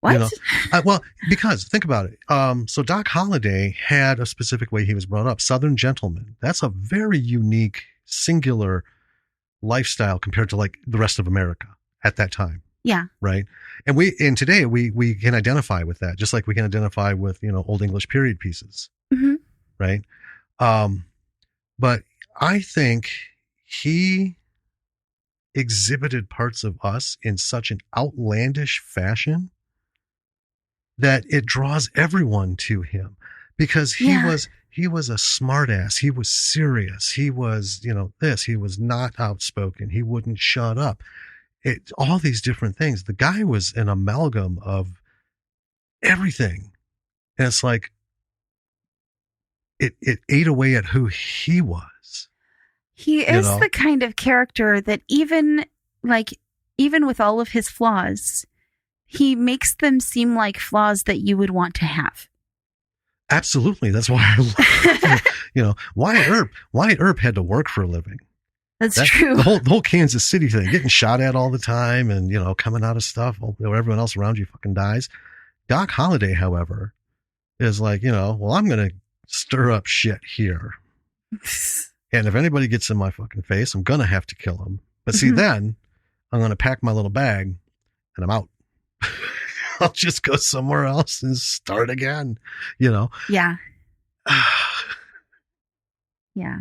What? Well, because think about it. So Doc Holliday had a specific way he was brought up. Southern gentleman. That's a very unique, singular lifestyle compared to like the rest of America at that time. Yeah. Right. And today we can identify with that, just like we can identify with, Old English period pieces. Mm-hmm. Right. But I think he exhibited parts of us in such an outlandish fashion that it draws everyone to him, because he was a smart ass. He was serious. He was, he was not outspoken. He wouldn't shut up. All these different things. The guy was an amalgam of everything. And it's like, it ate away at who he was. He is the kind of character that even with all of his flaws, he makes them seem like flaws that you would want to have. Absolutely. That's why I love Wyatt Earp had to work for a living. That's true. The whole Kansas City thing, getting shot at all the time and, coming out of stuff where everyone else around you fucking dies. Doc Holliday, however, is like, well, I'm going to stir up shit here. And if anybody gets in my fucking face, I'm going to have to kill him. But see, then I'm going to pack my little bag and I'm out. I'll just go somewhere else and start again, Yeah. Yeah.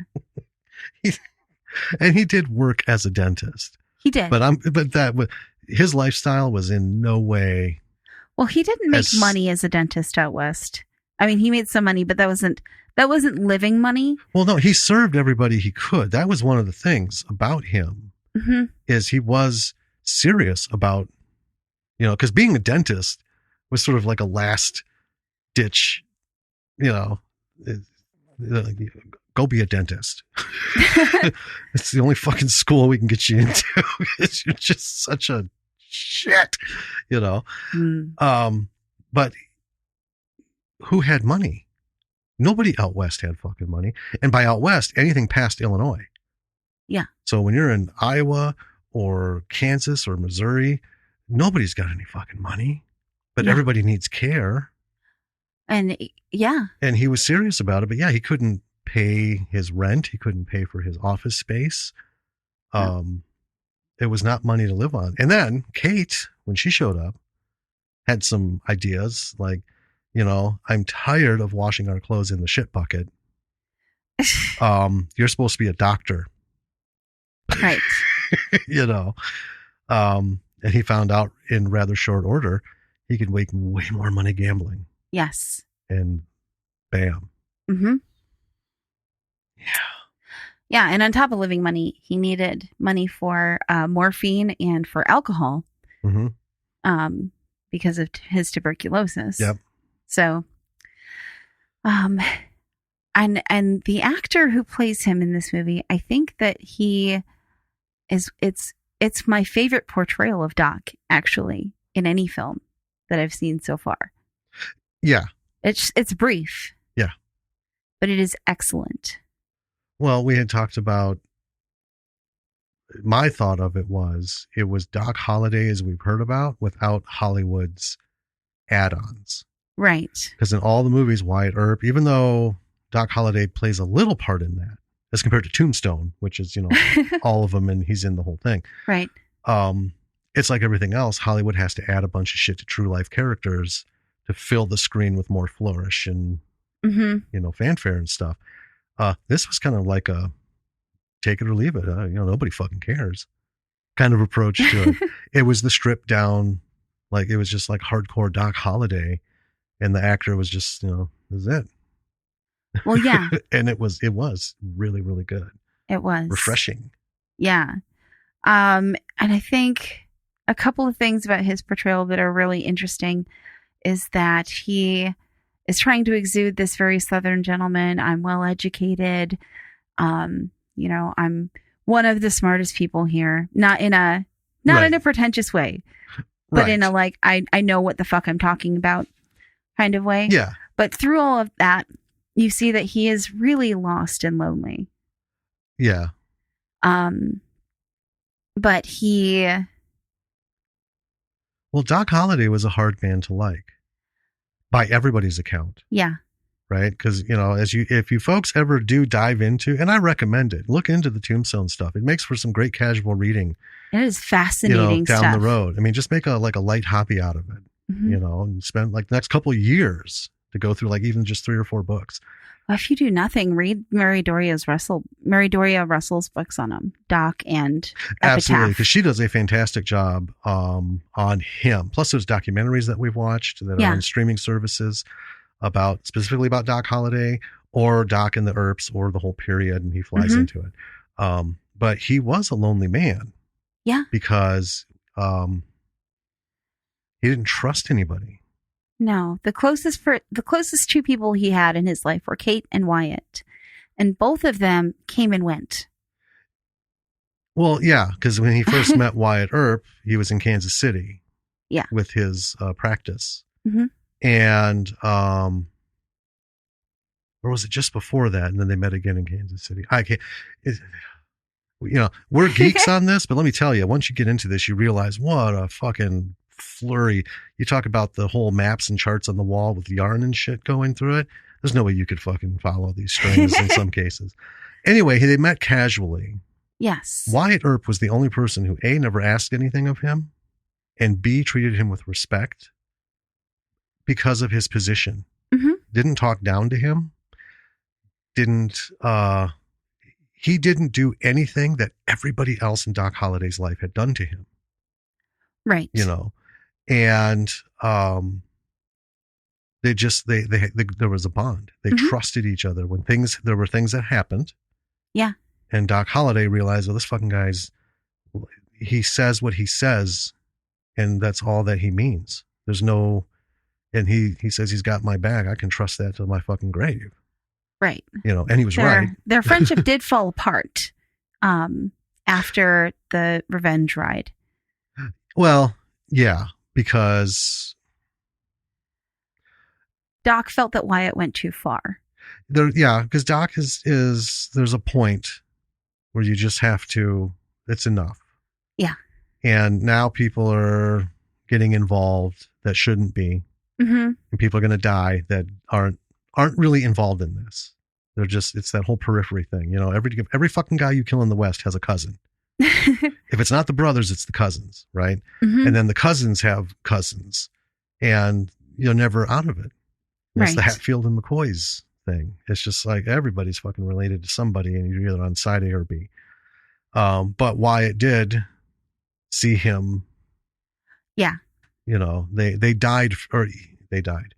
And he did work as a dentist. He did. But his lifestyle was in no way. Well, he didn't make money as a dentist out west. I mean, he made some money, but that wasn't living money. Well, no, he served everybody he could. That was one of the things about him, is he was serious about, because being a dentist was sort of like a last ditch, go be a dentist. It's the only fucking school we can get you into. You're just such a shit, But who had money? Nobody out west had fucking money. And by out west, anything past Illinois. Yeah. So when you're in Iowa or Kansas or Missouri, nobody's got any fucking money, but everybody needs care. And and he was serious about it, but he couldn't pay his rent. He couldn't pay for his office space. It was not money to live on. And then Kate, when she showed up, had some ideas like, I'm tired of washing our clothes in the shit bucket. You're supposed to be a doctor. Right. And he found out in rather short order he could make way more money gambling. Yes. And bam. Mm-hmm. Yeah. Yeah, and on top of living money, he needed money for morphine and for alcohol, because of his tuberculosis. Yep. So, and the actor who plays him in this movie, I think that he is. It's my favorite portrayal of Doc, actually, in any film that I've seen so far. Yeah. It's brief. Yeah. But it is excellent. Well, we had talked about, my thought of it was Doc Holliday, as we've heard about, without Hollywood's add-ons. Right. Because in all the movies, Wyatt Earp, even though Doc Holliday plays a little part in that, as compared to Tombstone, which is, all of them, and he's in the whole thing. Right. It's like everything else. Hollywood has to add a bunch of shit to true life characters to fill the screen with more flourish and, fanfare and stuff. This was kind of like a take it or leave it. Nobody fucking cares kind of approach to it. It was the stripped down, like it was just like hardcore Doc Holliday, and the actor was just, this is it. Well, yeah. And it was really, really good. It was refreshing. Yeah. And I think a couple of things about his portrayal that are really interesting is that he is trying to exude this very Southern gentleman. I'm well educated. I'm one of the smartest people here. Not in a pretentious way, but in a like I know what the fuck I'm talking about kind of way. Yeah. But through all of that, you see that he is really lost and lonely. Yeah. But Doc Holliday was a hard man to like. By everybody's account. Yeah. Right? Because, if you folks ever do dive into, and I recommend it, look into the Tombstone stuff. It makes for some great casual reading. It is fascinating down stuff. the road. I mean, just make a light hobby out of it, and spend like the next couple of years to go through like even just 3 or 4 books. Well, if you do nothing, read Mary Doria Russell's books on him, Doc and Epitaph. Absolutely, because she does a fantastic job on him. Plus, there's documentaries that we've watched that are on streaming services specifically about Doc Holliday or Doc and the Earps or the whole period, and he flies into it. But he was a lonely man. Yeah, because he didn't trust anybody. No, the closest 2 people he had in his life were Kate and Wyatt, and both of them came and went. Well, yeah, because when he first met Wyatt Earp, he was in Kansas City, with his practice, and or was it just before that? And then they met again in Kansas City. I can't. We're geeks on this, but let me tell you, once you get into this, you realize what a fucking flurry. You talk about the whole maps and charts on the wall with yarn and shit going through it. There's no way you could fucking follow these strings in some cases. Anyway, they met casually. Yes. Wyatt Earp was the only person who A, never asked anything of him, and B, treated him with respect because of his position. Didn't talk down to him. He didn't do anything that everybody else in Doc Holliday's life had done to him. Right. And they there was a bond. They trusted each other when there were things that happened. Yeah. And Doc Holliday realized, this fucking he says what he says, and that's all that he means. There's no, and he says he's got my back. I can trust that to my fucking grave. Right. And he was right. Their friendship did fall apart after the revenge ride. Well, yeah, because Doc felt that Wyatt went too far. Because Doc there's a point where you just have to, it's enough. Yeah. And now people are getting involved that shouldn't be. And people are going to die that aren't really involved in this. They're just, it's that whole periphery thing. Every fucking guy you kill in the West has a cousin. If it's not the brothers, it's the cousins, right? And then the cousins have cousins, and you're never out of it. It's the Hatfield and McCoy's thing. It's just like everybody's fucking related to somebody, and you're either on side A or B. But Wyatt did see him Yeah. You know, they died, or they died.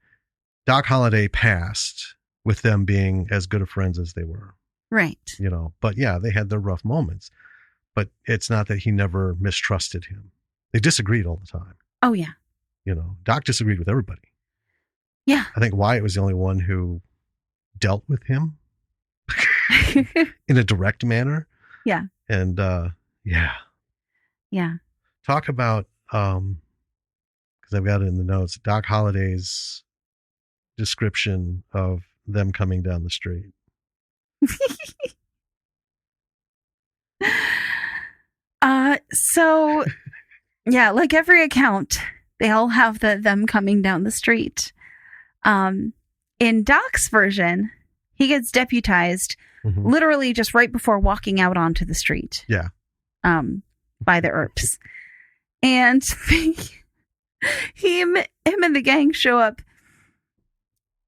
Doc Holliday passed with them being as good of friends as they were. Right. You know, but yeah, they had their rough moments. But it's not that he never mistrusted him. They disagreed all the time. Oh, yeah. You know, Doc disagreed with everybody. Yeah. I think Wyatt was the only one who dealt with him in a direct manner. Yeah. And yeah. Yeah. Talk about, because I've got it in the notes, Doc Holliday's description of them coming down the street. So yeah, like every account, they all have them coming down the street. In Doc's version, he gets deputized literally just right before walking out onto the street. Yeah. By the Earps. And him and the gang show up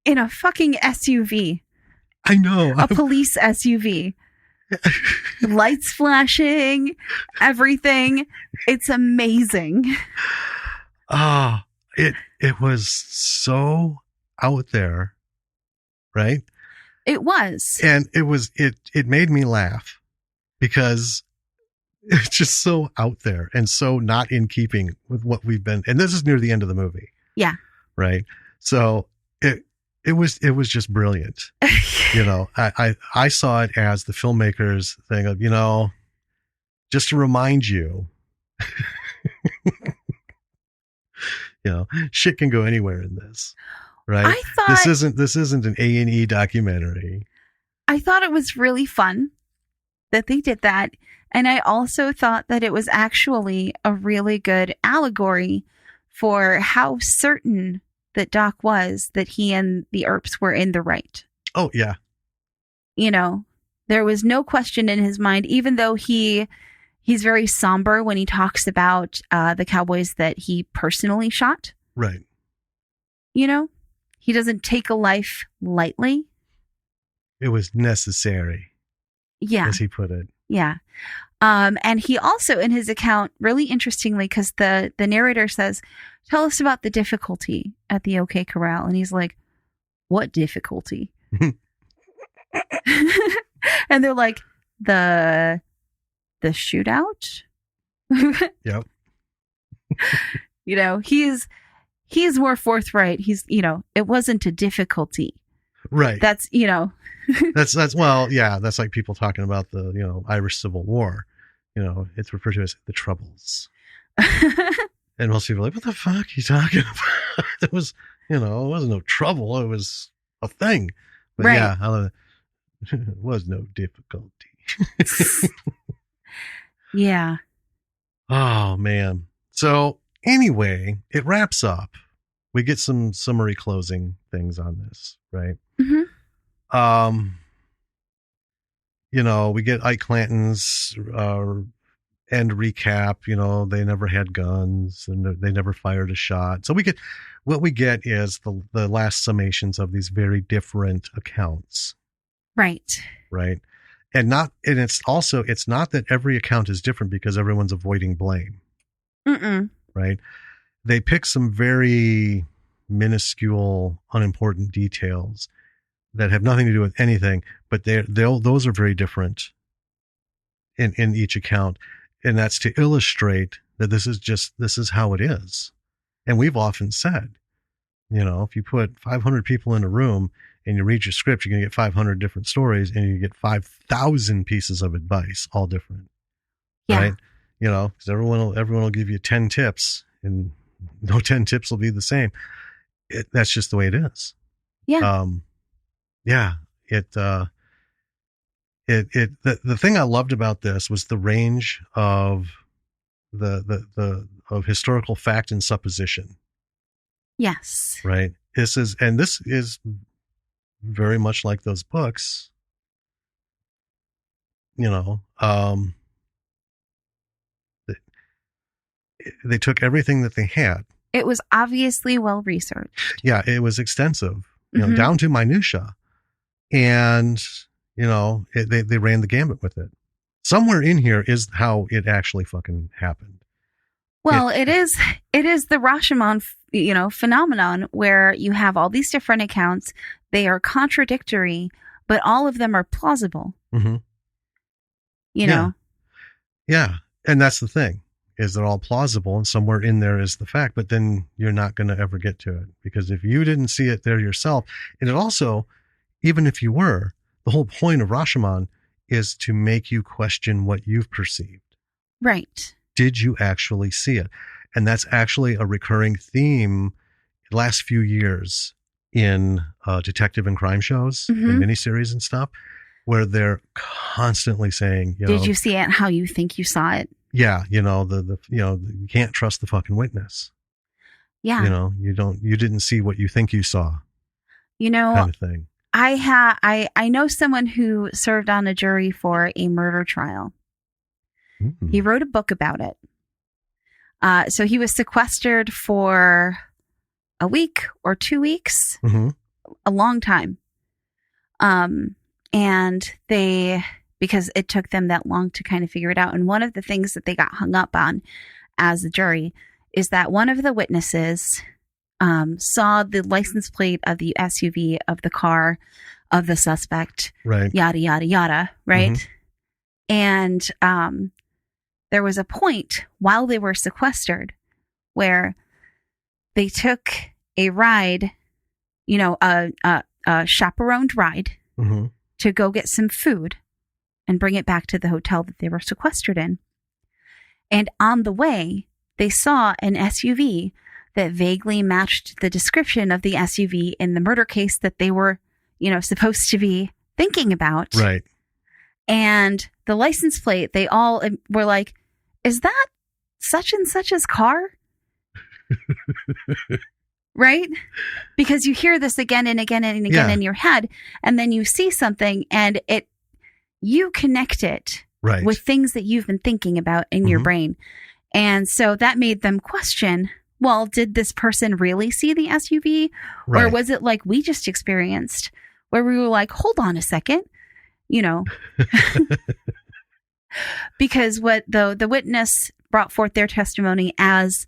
in a fucking SUV. I know. A police SUV. Lights flashing, everything. It's amazing. It was so out there, right? It was. And it made me laugh because it's just so out there and so not in keeping with what we've been. And this is near the end of the movie. Yeah. Right. So it was just brilliant. You know, I saw it as the filmmakers thing of, you know, just to remind you, you know, shit can go anywhere in this, right? I thought this isn't an A&E documentary. I thought it was really fun that they did that. And I also thought that it was actually a really good allegory for how certain that Doc was that he and the Earps were in the right. Oh, yeah. You know, there was no question in his mind, even though he's very somber when he talks about the cowboys that he personally shot. Right. You know, he doesn't take a life lightly. It was necessary. Yeah. As he put it. Yeah. And he also, in his account, really interestingly, because the narrator says, tell us about the difficulty at the OK Corral. And he's like, what difficulty? And they're like, the shootout? Yep. You know, he's more forthright. He's, you know, it wasn't a difficulty. Right. That's, you know. that's well, yeah, that's like people talking about the, you know, Irish Civil War. You know, it's referred to as the Troubles. And most people are like, what the fuck are you talking about? It was, you know, it wasn't no trouble. It was a thing. But right. Yeah, it was no difficulty. Yeah. Oh, man. So anyway, it wraps up. We get some summary closing things on this, right? Mm-hmm. You know, we get Ike Clanton's end recap. You know, they never had guns and they never fired a shot. So what we get is the last summations of these very different accounts. Right. Right. And it's not that every account is different because everyone's avoiding blame. Mm-mm. Right. They pick some very minuscule, unimportant details that have nothing to do with anything, but those are very different in each account. And that's to illustrate that this is how it is. And we've often said, you know, if you put 500 people in a room and you read your script, you're going to get 500 different stories and you get 5,000 pieces of advice, all different. Yeah. Right. You know, because everyone will give you 10 tips and no 10 tips will be the same. That's just the way it is. Yeah. Yeah. The thing I loved about this was the range of of historical fact and supposition. Yes. Right. This is very much like those books. You know, they took everything that they had. It was obviously well researched. Yeah, it was extensive, you know, down to minutia. And, you know, they ran the gambit with it. Somewhere in here is how it actually fucking happened. Well, it is the Rashomon, phenomenon where you have all these different accounts. They are contradictory, but all of them are plausible. Mm-hmm. You know? Yeah. And that's the thing, is they're all plausible, and somewhere in there is the fact, but then you're not going to ever get to it, because if you didn't see it there yourself, and it also, even if you were, the whole point of Rashomon is to make you question what you've perceived. Right. Did you actually see it? And that's actually a recurring theme the last few years in detective and crime shows and miniseries and stuff, where they're constantly saying, did you see it how you think you saw it? Yeah, you can't trust the fucking witness. Yeah. You didn't see what you think you saw. Kind of thing. I know someone who served on a jury for a murder trial. Mm-hmm. He wrote a book about it. So he was sequestered for a week or 2 weeks, a long time. And because it took them that long to kind of figure it out. And one of the things that they got hung up on as a jury is that one of the witnesses saw the license plate of the SUV of the car of the suspect, right? Yada, yada, yada, right? And there was a point while they were sequestered where they took a ride, a chaperoned ride to go get some food and bring it back to the hotel that they were sequestered in. And on the way, they saw an SUV that vaguely matched the description of the SUV in the murder case that they were, supposed to be thinking about. Right. And the license plate, they all were like, is that such and such's car? Right? Because you hear this again and again and again in your head, and then you see something and you connect it with things that you've been thinking about in your brain. And so that made them question, well, did this person really see the SUV? Or was it like we just experienced, where we were like, hold on a second, because what the witness brought forth their testimony as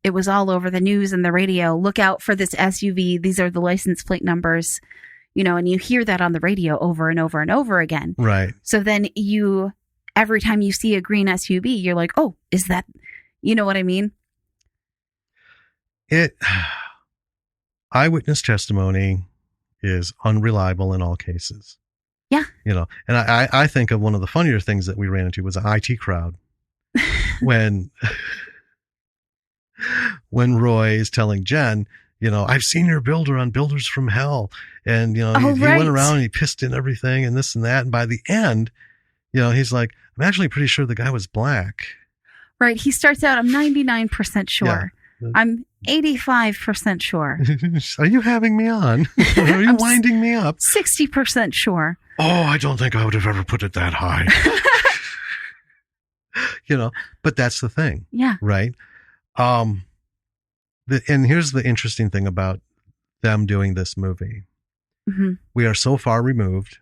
it was all over the news and the radio. Look out for this SUV. These are the license plate numbers, and you hear that on the radio over and over and over again. Right. So then every time you see a green SUV, you're like, oh, is that, you know what I mean? Eyewitness testimony is unreliable in all cases. Yeah. And I think of one of the funnier things that we ran into was an IT crowd when Roy is telling Jen, I've seen your builder on Builders from Hell. And, he went around and he pissed in everything and this and that. And by the end, he's like, I'm actually pretty sure the guy was black. Right. He starts out, I'm 99% sure. Yeah. I'm 85% sure. Are you having me on? Are you winding me up? 60% sure. Oh, I don't think I would have ever put it that high. But that's the thing. Yeah. Right. And here's the interesting thing about them doing this movie. We are so far removed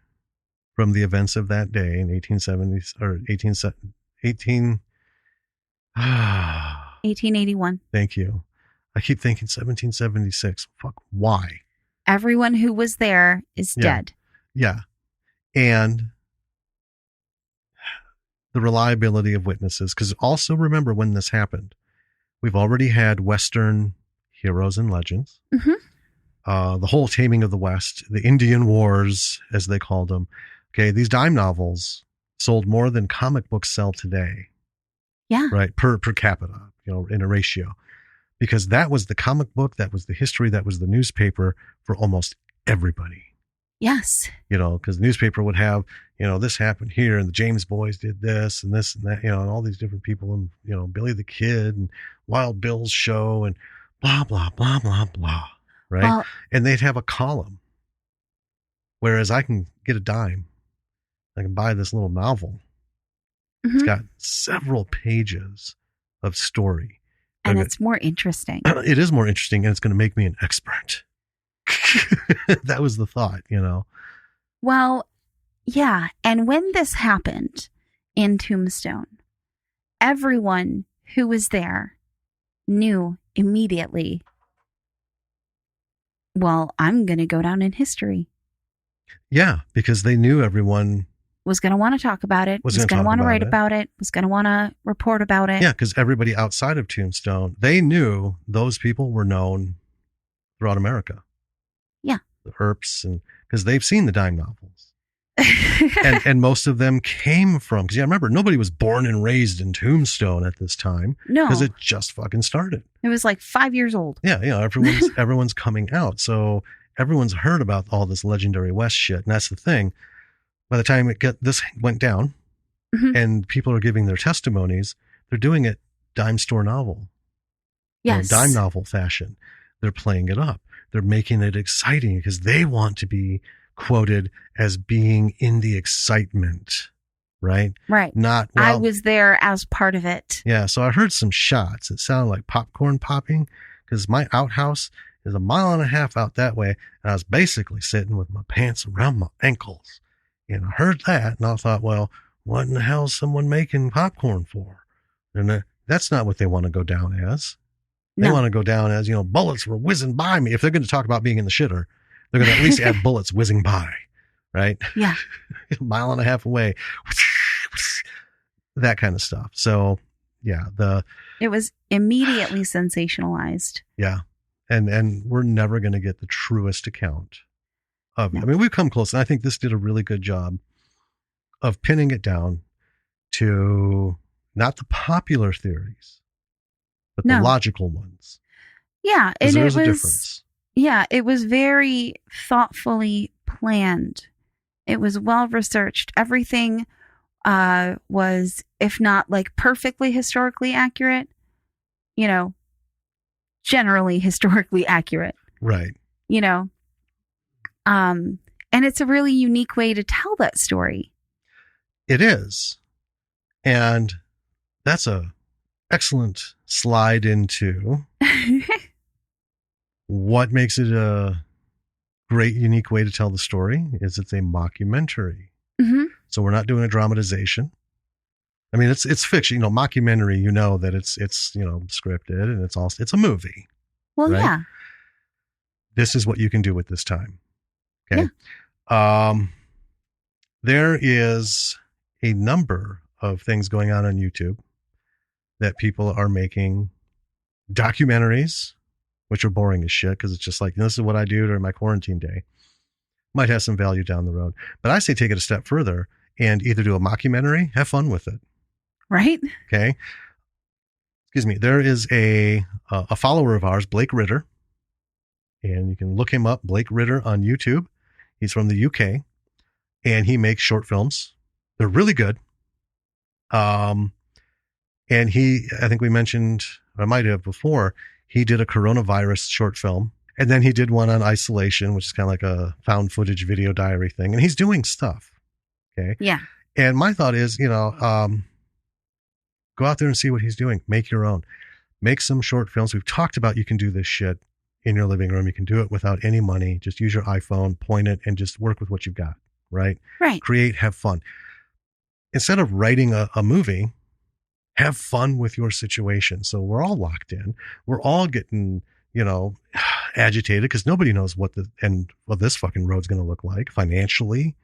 from the events of that day in 1881. Thank you. I keep thinking 1776. Fuck, why? Everyone who was there is dead. Yeah. And the reliability of witnesses. Because also remember when this happened, we've already had Western heroes and legends. The whole Taming of the West, the Indian Wars, as they called them. Okay, these dime novels sold more than comic books sell today. Yeah. Right, per capita, in a ratio. Because that was the comic book, that was the history, that was the newspaper for almost everybody. Yes. Because the newspaper would have, this happened here and the James Boys did this and that, and all these different people and, Billy the Kid and Wild Bill's show and blah, blah, blah, blah, blah. Right. Well, and they'd have a column. Whereas I can get a dime. I can buy this little novel. It's got several pages of story. And it's more interesting. It is more interesting, and it's going to make me an expert. That was the thought, Well, yeah. And when this happened in Tombstone, everyone who was there knew immediately, well, I'm going to go down in history. Yeah, because they knew everyone was going to want to talk about it, was going to want to write about it, was going to want to report about it. Yeah, because everybody outside of Tombstone, they knew those people were known throughout America. Yeah. The Earps, and because they've seen the dime novels. and most of them came from, because remember, nobody was born and raised in Tombstone at this time. No. Because it just fucking started. It was like 5 years old. Yeah, everyone's coming out. So everyone's heard about all this legendary West shit. And that's the thing. By the time this went down and people are giving their testimonies, they're doing it dime store novel. Yes. Dime novel fashion. They're playing it up. They're making it exciting because they want to be quoted as being in the excitement, right? Right. I was there as part of it. Yeah. So I heard some shots. It sounded like popcorn popping because my outhouse is 1.5 miles out that way. And I was basically sitting with my pants around my ankles. And I heard that and I thought, well, what in the hell is someone making popcorn for? And that's not what they want to go down as. They want to go down as, bullets were whizzing by me. If they're going to talk about being in the shitter, they're going to at least add bullets whizzing by, right? Yeah. 1.5 miles away. That kind of stuff. So, yeah. It was immediately sensationalized. Yeah. And we're never going to get the truest account of it. No. I mean, we've come close, and I think this did a really good job of pinning it down to not the popular theories, but the logical ones. Yeah. And there's a difference. Yeah, it was very thoughtfully planned. It was well researched. Everything was, if not like perfectly historically accurate, generally historically accurate. Right. And it's a really unique way to tell that story. It is. And that's a excellent slide into what makes it a great, unique way to tell the story is it's a mockumentary. Mm-hmm. So we're not doing a dramatization. I mean, it's fiction, mockumentary, that it's scripted and it's a movie. Well, right? Yeah. This is what you can do with this time. Okay. Yeah. There is a number of things going on YouTube that people are making documentaries, which are boring as shit because it's just like, this is what I do during my quarantine day. Might have some value down the road. But I say take it a step further and either do a mockumentary, have fun with it. Right. Okay. Excuse me. There is a follower of ours, Blake Ritter, and you can look him up, Blake Ritter, on YouTube. He's from the UK, and he makes short films. They're really good. And I think we mentioned, I might have before, he did a coronavirus short film. And then he did one on isolation, which is kind of like a found footage video diary thing. And he's doing stuff. Okay. Yeah. And my thought is, go out there and see what he's doing. Make your own. Make some short films. We've talked about you can do this shit in your living room. You can do it without any money. Just use your iPhone, point it, and just work with what you've got. Right? Right. Create, have fun. Instead of writing a movie, have fun with your situation. So we're all locked in. We're all getting, agitated because nobody knows what the end of this fucking road's going to look like financially.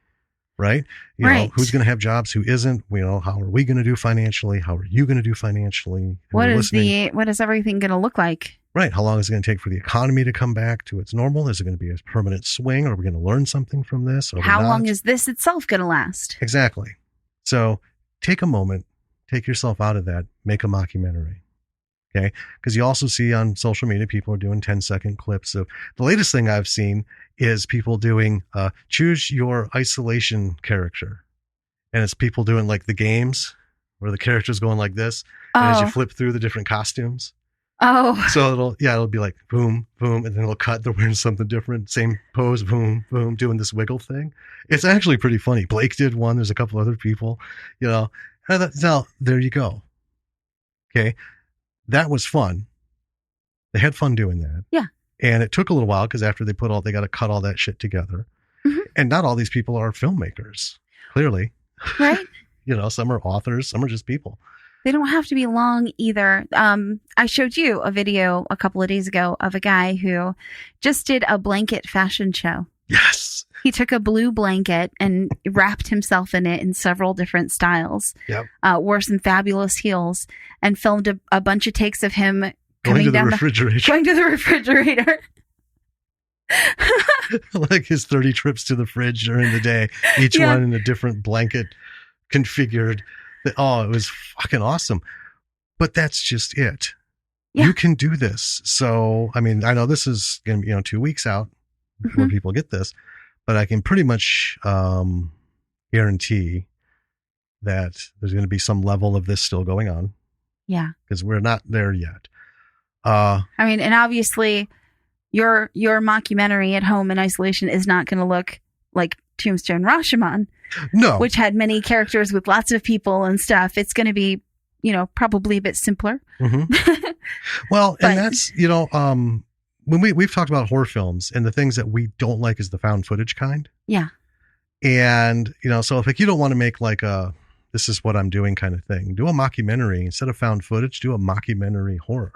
Right. You know, who's going to have jobs, who isn't, how are we going to do financially? How are you going to do financially? What is everything going to look like? Right. How long is it going to take for the economy to come back to its normal? Is it going to be a permanent swing? Are we going to learn something from this? How long is this itself going to last? Exactly. So take a moment, take yourself out of that, make a mockumentary. Okay. Because you also see on social media, people are doing 10-second clips of the latest thing I've seen is people doing choose your isolation character. And it's people doing like the games where the character's going like this. And as you flip through the different costumes. Oh. So it'll be like boom, boom, and then it'll cut. They're wearing something different. Same pose, boom, boom, doing this wiggle thing. It's actually pretty funny. Blake did one. There's a couple other people, And I thought, now, there you go. Okay. That was fun. They had fun doing that. Yeah. And it took a little while because after they got to cut all that shit together. Mm-hmm. And not all these people are filmmakers, clearly. Right. Some are authors, some are just people. They don't have to be long either. I showed you a video a couple of days ago of a guy who just did a blanket fashion show. Yes. He took a blue blanket and wrapped himself in it in several different styles. Yep. Wore some fabulous heels and filmed a bunch of takes of him Going to the refrigerator. Going to the refrigerator. Like his 30 trips to the fridge during the day, each one in a different blanket configured. Oh, it was fucking awesome. But that's just it. Yeah. You can do this. So, I mean, I know this is going to be, 2 weeks out before people get this, but I can pretty much guarantee that there's going to be some level of this still going on. Yeah. Because we're not there yet. I mean, and obviously your mockumentary at home in isolation is not going to look like Tombstone Rashomon. No. Which had many characters with lots of people and stuff. It's going to be, probably a bit simpler. Mm-hmm. Well, and that's, when we've talked about horror films, and the things that we don't like is the found footage kind. Yeah. And, so if you don't want to make like a, this is what I'm doing kind of thing, do a mockumentary. Instead of found footage, do a mockumentary horror.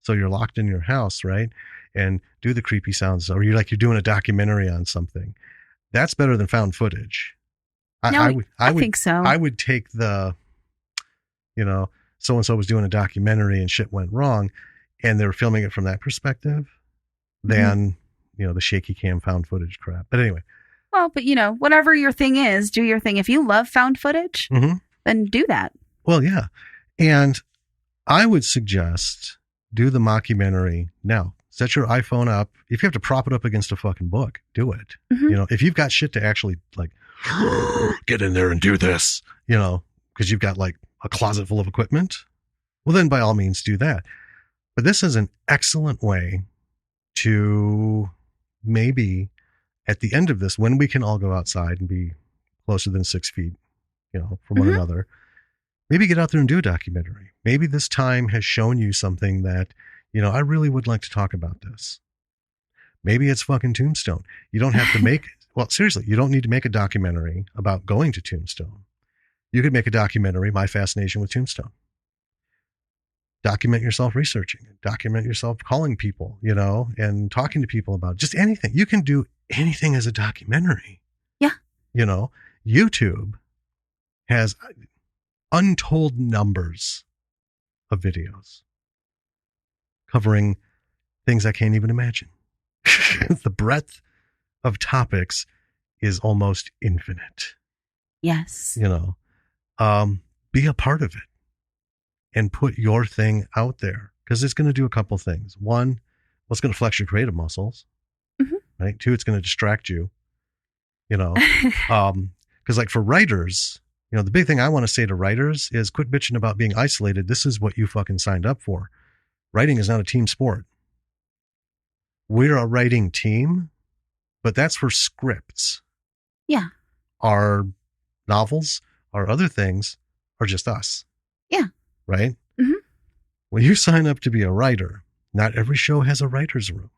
So you're locked in your house, right? And do the creepy sounds, or you're doing a documentary on something. That's better than found footage. I think so. I would take the, so-and-so was doing a documentary and shit went wrong and they were filming it from that perspective than, the shaky cam found footage crap. But anyway. Well, but whatever your thing is, do your thing. If you love found footage, then do that. Well, yeah. And I would suggest do the mockumentary now. Set your iPhone up. If you have to prop it up against a fucking book, do it. If you've got shit to actually get in there and do this, because you've got like a closet full of equipment, well, then by all means do that. But this is an excellent way to maybe at the end of this, when we can all go outside and be closer than 6 feet, from one another, maybe get out there and do a documentary. Maybe this time has shown you something that, I really would like to talk about this. Maybe it's fucking Tombstone. You don't have to make, well, seriously, you don't need to make a documentary about going to Tombstone. You could make a documentary, My Fascination with Tombstone. Document yourself researching it. Document yourself calling people, and talking to people about just anything. You can do anything as a documentary. Yeah. YouTube has untold numbers of videos covering things I can't even imagine. The breadth of topics is almost infinite. Yes. Be a part of it and put your thing out there, because it's going to do a couple things. One, well, it's going to flex your creative muscles, right? Two, it's going to distract you, because like for writers, the big thing I want to say to writers is quit bitching about being isolated. This is what you fucking signed up for. Writing is not a team sport. We're a writing team, but that's for scripts. Yeah. Our novels, our other things are just us. Yeah. Right? When you sign up to be a writer, not every show has a writer's room.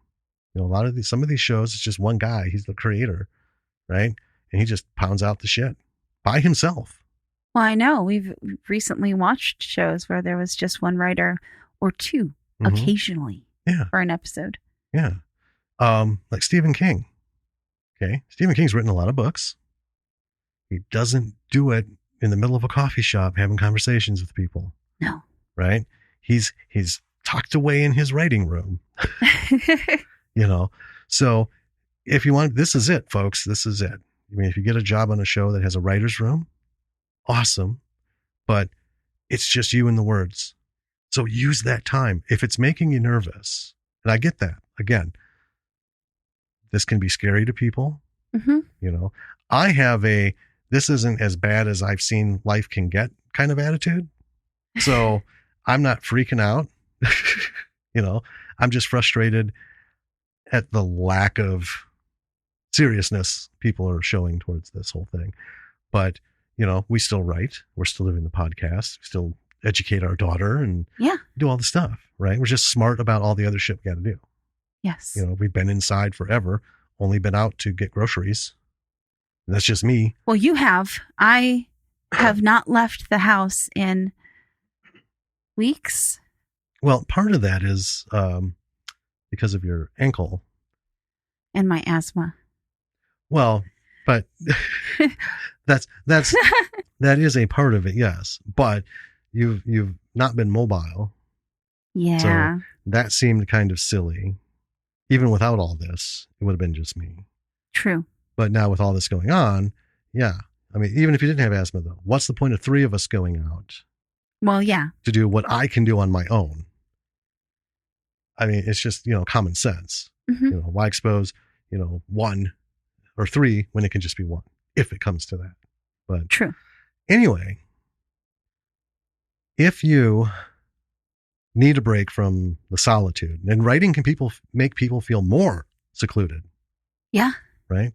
Some of these shows, it's just one guy. He's the creator, right? And he just pounds out the shit by himself. Well, I know we've recently watched shows where there was just one writer or two occasionally for an episode. Yeah. Like Stephen King. Okay. Stephen King's written a lot of books. He doesn't do it in the middle of a coffee shop having conversations with people. No. Right? He's tucked away in his writing room. So if you want, this is it, folks. This is it. I mean, if you get a job on a show that has a writer's room, awesome. But it's just you and the words. So use that time. If it's making you nervous, and I get that, again, this can be scary to people. I have this isn't as bad as I've seen life can get kind of attitude. So I'm not freaking out. I'm just frustrated at the lack of seriousness people are showing towards this whole thing. But, we still write. We're still doing the podcast. We still educate our daughter and do all the stuff, right? We're just smart about all the other shit we got to do. Yes. We've been inside forever, only been out to get groceries. And that's just me. Well, you have. I have not left the house in weeks. Well, part of that is because of your ankle. And my asthma. Well, but that is a part of it, yes. But you've not been mobile. Yeah. So that seemed kind of silly. Even without all this, it would have been just me. True. But now with all this going on, yeah. I mean, even if you didn't have asthma, though, what's the point of 3 of us going out? Well, yeah. To do what I can do on my own? I mean, it's just, common sense. Mm-hmm. Why expose, 1 or 3 when it can just be 1, if it comes to that. But true. Anyway, if you need a break from the solitude, and writing can make people feel more secluded. Yeah. Right?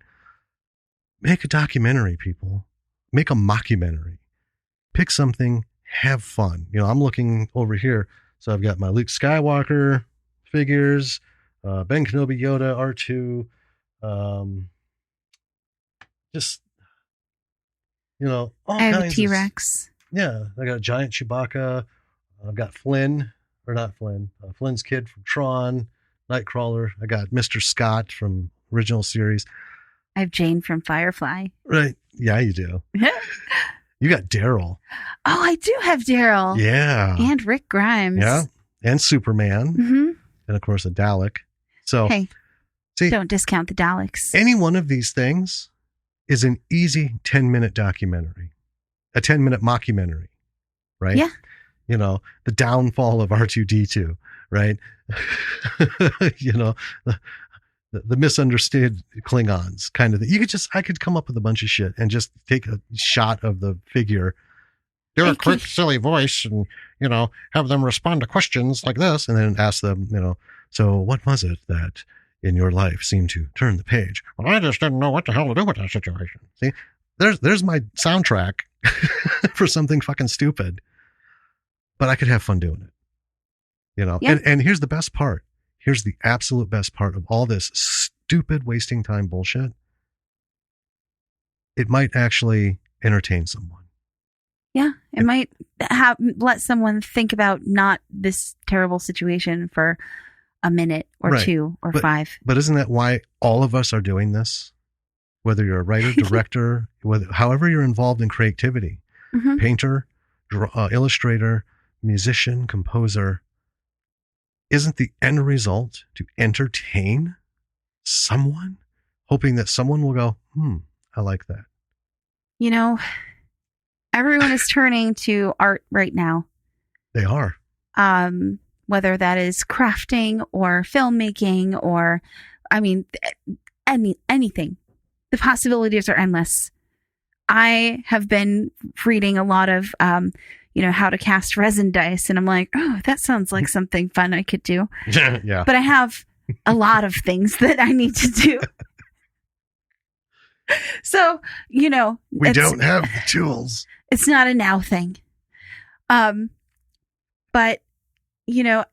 Make a documentary, people. Make a mockumentary. Pick something, have fun. I'm looking over here. So I've got my Luke Skywalker figures, Ben Kenobi, Yoda, R2, just, all I have kinds a T-Rex. Yeah, I got a giant Chewbacca. I've got Flynn's kid from Tron, Nightcrawler. I got Mr. Scott from original series. I have Jane from Firefly. Right. Yeah, you do. You got Daryl. Oh, I do have Daryl. Yeah. And Rick Grimes. Yeah. And Superman. Mm-hmm. And of course a Dalek. So hey, don't discount the Daleks. Any one of these things is an easy 10-minute documentary. A 10-minute mockumentary. Right? Yeah. The downfall of R2-D2, right? The misunderstood Klingons kind of thing. I could come up with a bunch of shit and just take a shot of the figure, do a quick, silly voice and, have them respond to questions like this and then ask them, so what was it that in your life seemed to turn the page? Well, I just didn't know what the hell to do with that situation. See, there's my soundtrack for something fucking stupid, but I could have fun doing it, Yeah. And here's the best part. Here's the absolute best part of all this stupid wasting time bullshit. It might actually entertain someone. Yeah, it might let someone think about not this terrible situation for a minute or right. 2 or 5. But isn't that why all of us are doing this? Whether you're a writer, director, however you're involved in creativity, mm-hmm. painter, illustrator, musician, composer, isn't the end result to entertain someone, hoping that someone will go, I like that? Everyone is turning to art right now. They are. Whether that is crafting or filmmaking or, anything. The possibilities are endless. I have been reading a lot of, how to cast resin dice. And I'm like, oh, that sounds like something fun I could do. Yeah. But I have a lot of things that I need to do. So, we don't have the tools. It's not a now thing. But,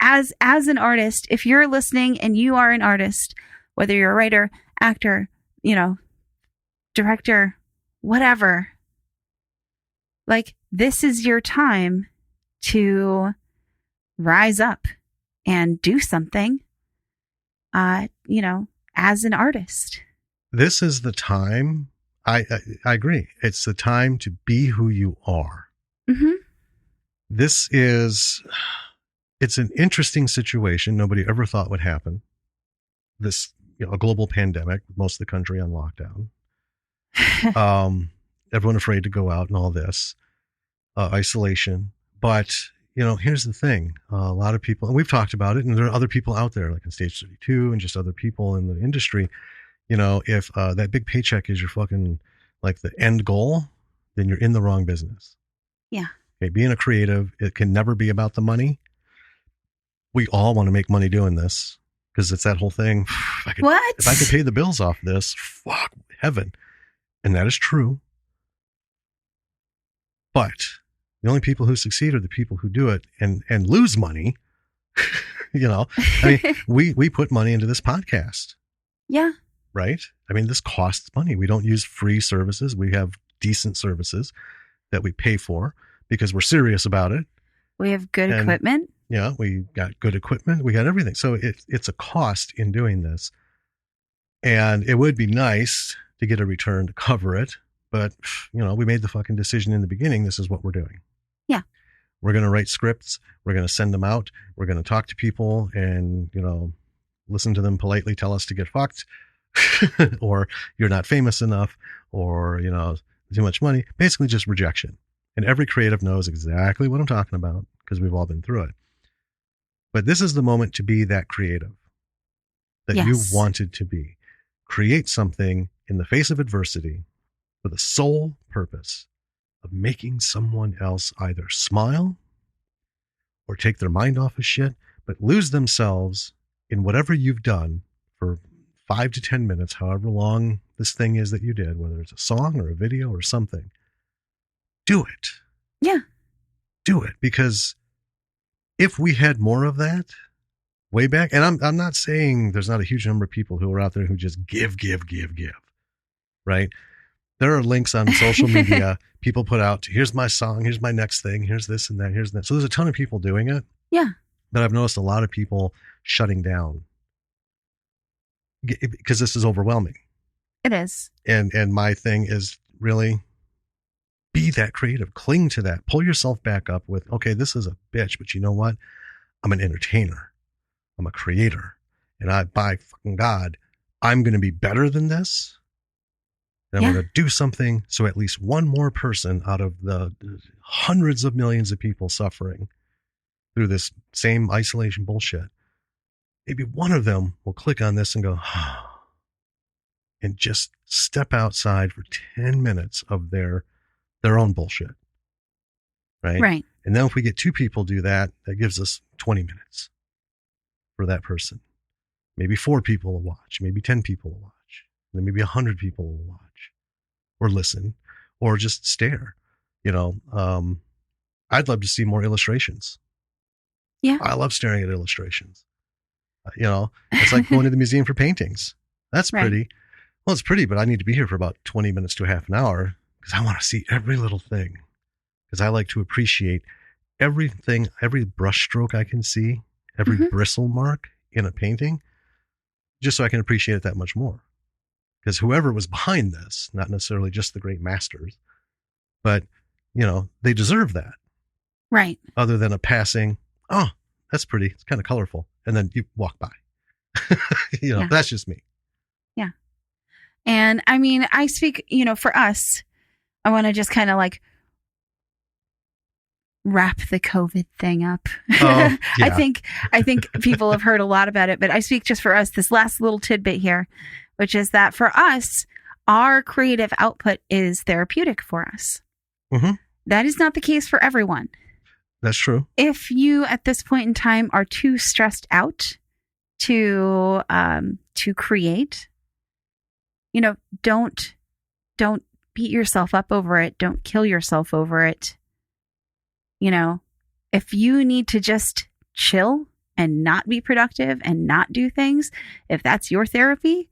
as an artist, if you're listening and you are an artist, whether you're a writer, actor, director, whatever, like, this is your time to rise up and do something, as an artist. This is the time. I agree. It's the time to be who you are. Mm-hmm. It's an interesting situation. Nobody ever thought would happen. This, a global pandemic, most of the country on lockdown. Everyone afraid to go out and all this. Isolation. But, here's the thing. A lot of people, and we've talked about it, and there are other people out there, like in Stage 32 and just other people in the industry. If that big paycheck is your fucking, like, the end goal, then you're in the wrong business. Yeah. Okay, being a creative, it can never be about the money. We all want to make money doing this because it's that whole thing. If I could pay the bills off this, fuck, heaven. And that is true. But the only people who succeed are the people who do it and lose money. We put money into this podcast. Yeah. Right? This costs money. We don't use free services. We have decent services that we pay for because we're serious about it. We have good And, equipment. Yeah, we got good equipment. We got everything. So it's a cost in doing this. And it would be nice to get a return to cover it. But, we made the fucking decision in the beginning. This is what we're doing. Yeah. We're going to write scripts. We're going to send them out. We're going to talk to people and, listen to them politely tell us to get fucked or you're not famous enough or, too much money. Basically just rejection. And every creative knows exactly what I'm talking about because we've all been through it. But this is the moment to be that creative that you wanted to be. Create something in the face of adversity for the sole purpose of making someone else either smile or take their mind off of shit, but lose themselves in whatever you've done for 5 to 10 minutes, however long this thing is that you did, whether it's a song or a video or something. Do it. Yeah. Do it. Because if we had more of that way back, and I'm not saying there's not a huge number of people who are out there who just give, right? There are links on social media. People put out, here's my song, here's my next thing, here's this and that, here's that. So there's a ton of people doing it. Yeah. But I've noticed a lot of people shutting down because this is overwhelming. It is. And my thing is really be that creative. Cling to that. Pull yourself back up with, okay, this is a bitch, but you know what? I'm an entertainer. I'm a creator. And by fucking God, I'm going to be better than this. And I'm going to do something so at least one more person out of the hundreds of millions of people suffering through this same isolation bullshit, maybe one of them will click on this and go, and just step outside for 10 minutes of their own bullshit. Right? Right. And then if we get 2 people do that, that gives us 20 minutes for that person. Maybe 4 people will watch, maybe 10 people will watch, then maybe 100 people will watch or listen or just stare. I'd love to see more illustrations. Yeah. I love staring at illustrations. It's like going to the museum for paintings. That's pretty. Well, it's pretty, but I need to be here for about 20 minutes to a half an hour because I want to see every little thing. Because I like to appreciate everything, every brush stroke I can see, every bristle mark in a painting, just so I can appreciate it that much more. Because whoever was behind this, not necessarily just the great masters, but, they deserve that. Right. Other than a passing, oh, that's pretty. It's kind of colorful. And then you walk by. That's just me. Yeah. And I mean, I speak, for us, I want to just kind of like wrap the COVID thing up. Oh, yeah. I think people have heard a lot about it, but I speak just for us, this last little tidbit here, which is that for us, our creative output is therapeutic for us. Mm-hmm. That is not the case for everyone. That's true. If you at this point in time are too stressed out to create, don't beat yourself up over it. Don't kill yourself over it. If you need to just chill and not be productive and not do things, if that's your therapy,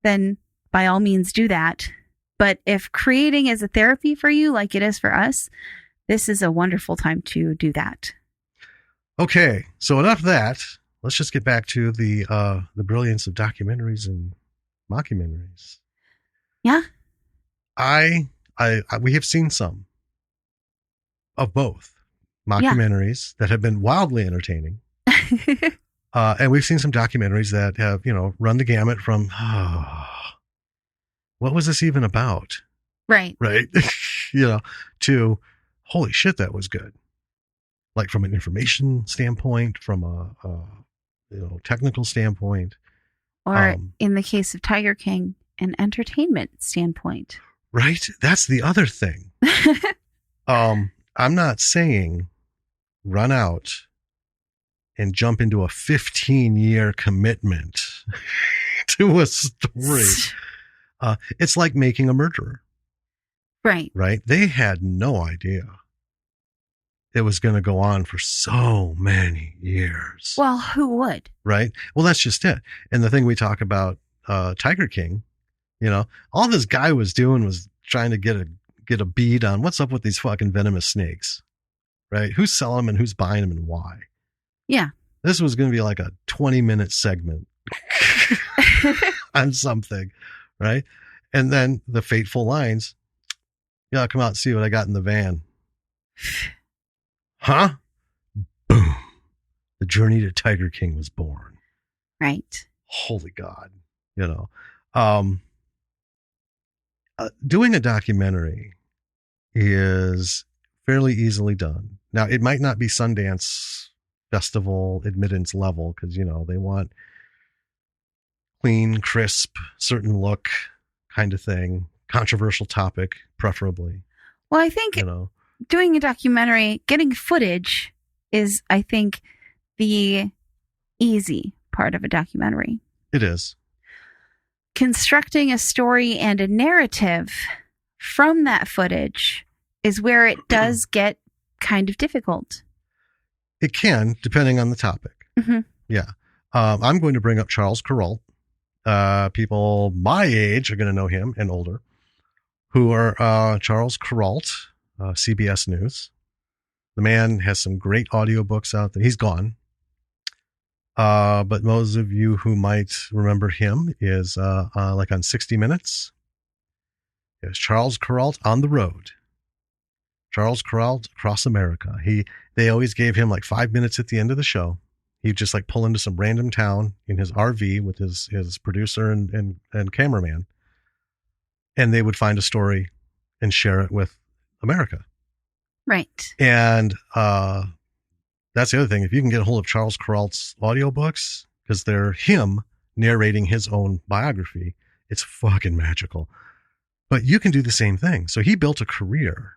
then by all means do that. But if creating is a therapy for you, like it is for us, this is a wonderful time to do that. Okay, so enough of that. Let's just get back to the brilliance of documentaries and mockumentaries. Yeah. We have seen some of both mockumentaries that have been wildly entertaining. And we've seen some documentaries that have, run the gamut from, what was this even about? Right. Right. To, holy shit, that was good. Like from an information standpoint, from a technical standpoint. Or in the case of Tiger King, an entertainment standpoint. Right. That's the other thing. I'm not saying run out and jump into a 15-year commitment to a story. It's like making a murderer. Right. Right. They had no idea it was going to go on for so many years. Well, who would? Right. Well, that's just it. And the thing we talk about, Tiger King, all this guy was doing was trying to get a bead on what's up with these fucking venomous snakes. right? Who's selling them and who's buying them and why? Yeah. This was going to be like a 20-minute segment on something, right? And then the fateful lines, yeah, come out and see what I got in the van. Huh? Boom. The journey to Tiger King was born. Right. Holy God. You know, doing a documentary is fairly easily done. Now, it might not be Sundance Festival admittance level because, you know, they want clean, crisp, certain look kind of thing, controversial topic, preferably. Well, I think doing a documentary, getting footage is, I think, the easy part of a documentary. It is. Constructing a story and a narrative from that footage is where it does get kind of difficult. It can, depending on the topic. Mm-hmm. Yeah. I'm going to bring up Charles Kuralt. People my age are going to know him and older, who are Charles Kuralt, CBS News. The man has some great audiobooks out there. He's gone. But most of you who might remember him is like on 60 Minutes. It was Charles Kuralt on the road. Charles Kuralt across America. They always gave him like 5 minutes at the end of the show. He'd just like pull into some random town in his RV with his producer and cameraman. And they would find a story and share it with America. Right. And that's the other thing. If you can get a hold of Charles Kuralt's audiobooks, because they're him narrating his own biography, it's fucking magical. But you can do the same thing. So he built a career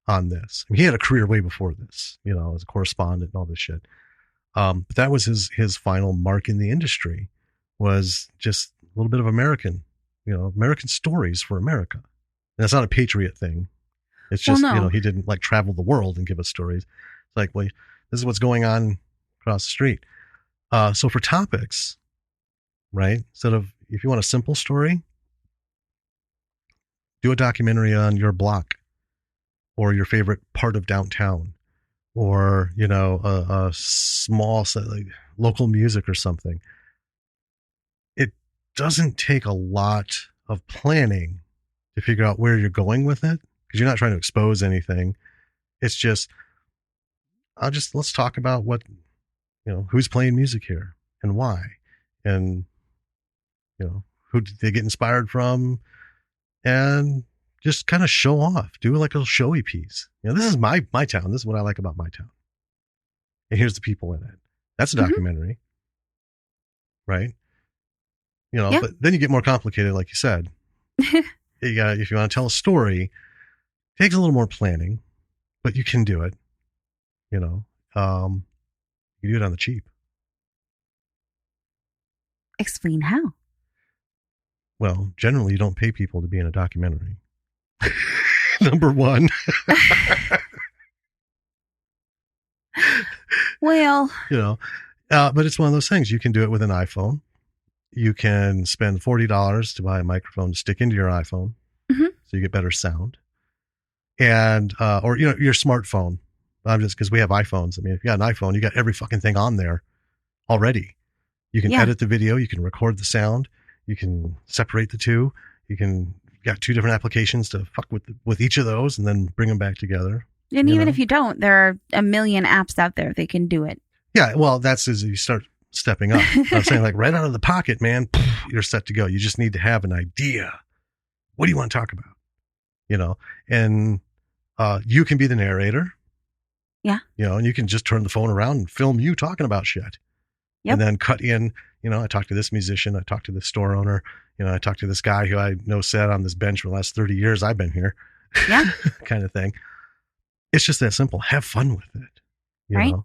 on this. I mean, he had a career way before this, you know, as a correspondent and all this shit. But that was his final mark in the industry, was just a little bit of American stories for America. And it's not a patriot thing. It's just, well, no. You know, he didn't like travel the world and give us stories. It's like, well, this is what's going on across the street. So for topics, right? Instead of, if you want a simple story, do a documentary on your block or your favorite part of downtown, or, you know, a small like local music or something. It doesn't take a lot of planning to figure out where you're going with it, because you're not trying to expose anything. It's just, let's talk about what, you know, who's playing music here and why, and, you know, who did they get inspired from, and just kind of show off, do like a showy piece. You know, this is my town. This is what I like about my town. And here's the people in it. That's a documentary, right? You know, but then you get more complicated, like you said. If you want to tell a story, it takes a little more planning, but you can do it. You know, you do it on the cheap. Explain how. Well, generally, you don't pay people to be in a documentary. Number one. Well, you know, but it's one of those things. You can do it with an iPhone. You can spend $40 to buy a microphone to stick into your iPhone, so you get better sound. And or, you know, your smartphone. I'm just, because we have iPhones. I mean, if you got an iPhone, you got every fucking thing on there already. You can edit the video. You can record the sound. You can separate the two. You got two different applications to fuck with each of those, and then bring them back together. And even if you don't, there are a million apps out there that can do it. Yeah, well, that's as you start stepping up. I'm saying, like, right out of the pocket, man, you're set to go. You just need to have an idea. What do you want to talk about? You know, and you can be the narrator. Yeah. You know, and you can just turn the phone around and film you talking about shit. Yep. And then cut in, you know, I talked to this musician, I talked to this store owner, you know, I talked to this guy who I know sat on this bench for the last 30 years I've been here. Yeah. Kind of thing. It's just that simple. Have fun with it. You know?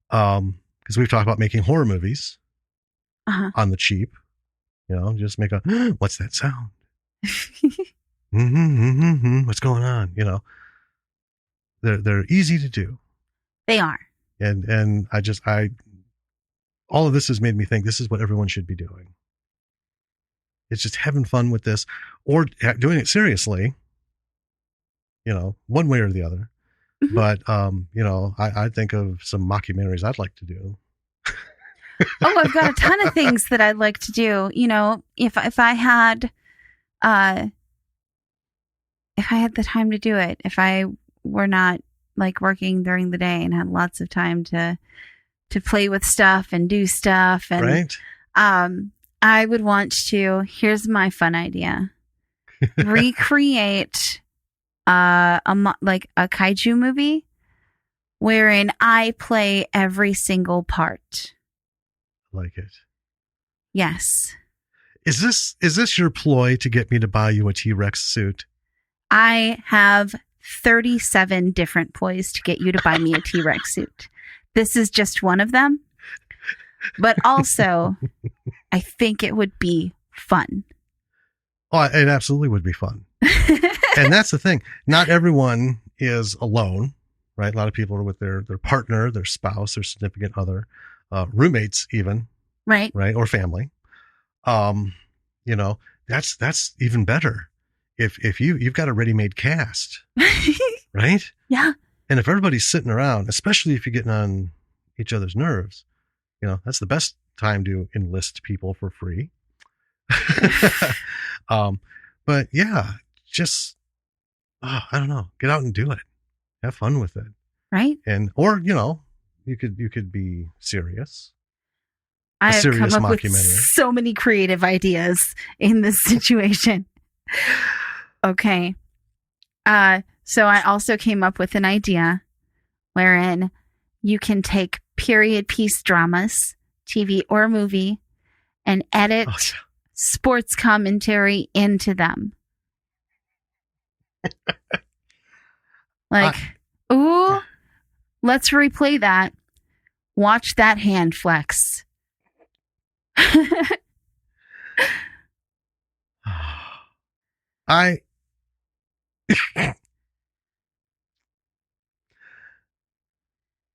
Because we've talked about making horror movies on the cheap. You know, just make a, what's that sound? What's going on? You know, they're easy to do. They are. And all of this has made me think this is what everyone should be doing. It's just having fun with this, or doing it seriously, you know, one way or the other. Mhm. But I think of some mockumentaries I'd like to do. Oh, I've got a ton of things that I'd like to do. If I had the time to do it, if I were not like working during the day and had lots of time to play with stuff and do stuff, and Right? I would want to. Here's my fun idea: recreate a kaiju movie wherein I play every single part. Like it. Yes. Is this your ploy to get me to buy you a T-Rex suit? I have 37 different ploys to get you to buy me a T-Rex suit. This is just one of them. But also, I think it would be fun. Oh, it absolutely would be fun. And that's the thing. Not everyone is alone, right? A lot of people are with their partner, their spouse, their significant other, roommates even. Right. Right. Or family. That's even better. If you've got a ready-made cast, right? Yeah. And if everybody's sitting around, especially if you're getting on each other's nerves, that's the best time to enlist people for free. But yeah, just, I don't know, get out and do it. Have fun with it. Right. Or you could be serious. I have serious come up with mockumentary. so many creative ideas in this situation. Okay. So I also came up with an idea wherein you can take period piece dramas, TV or movie, and edit sports commentary into them. Ooh, let's replay that. Watch that hand flex.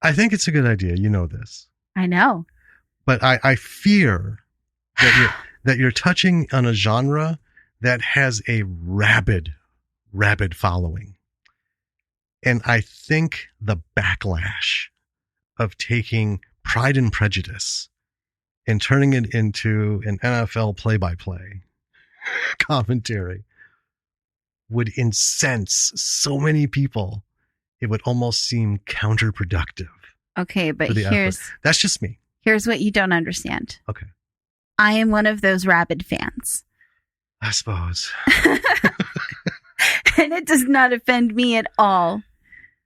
I think it's a good idea. You know this. I know. But I fear that you're touching on a genre that has a rabid following. And I think the backlash of taking Pride and Prejudice and turning it into an NFL play-by-play commentary would incense so many people. It would almost seem counterproductive. Okay, but that's just me. Here's what you don't understand. Okay. I am one of those rabid fans. I suppose. And it does not offend me at all.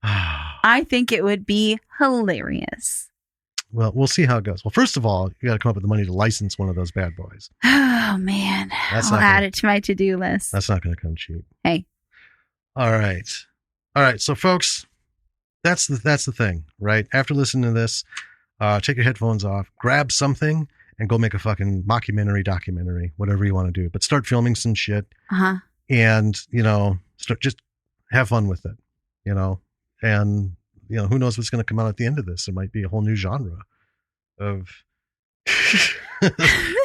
I think it would be hilarious. Well, we'll see how it goes. Well, first of all, you got to come up with the money to license one of those bad boys. Oh, man. I'll add it to my to-do list. That's not going to come cheap. Hey. All right. So, folks, that's the thing, right? After listening to this, take your headphones off, grab something, and go make a fucking mockumentary, documentary, whatever you want to do. But start filming some shit. And, just have fun with it, And, who knows what's going to come out at the end of this? There might be a whole new genre of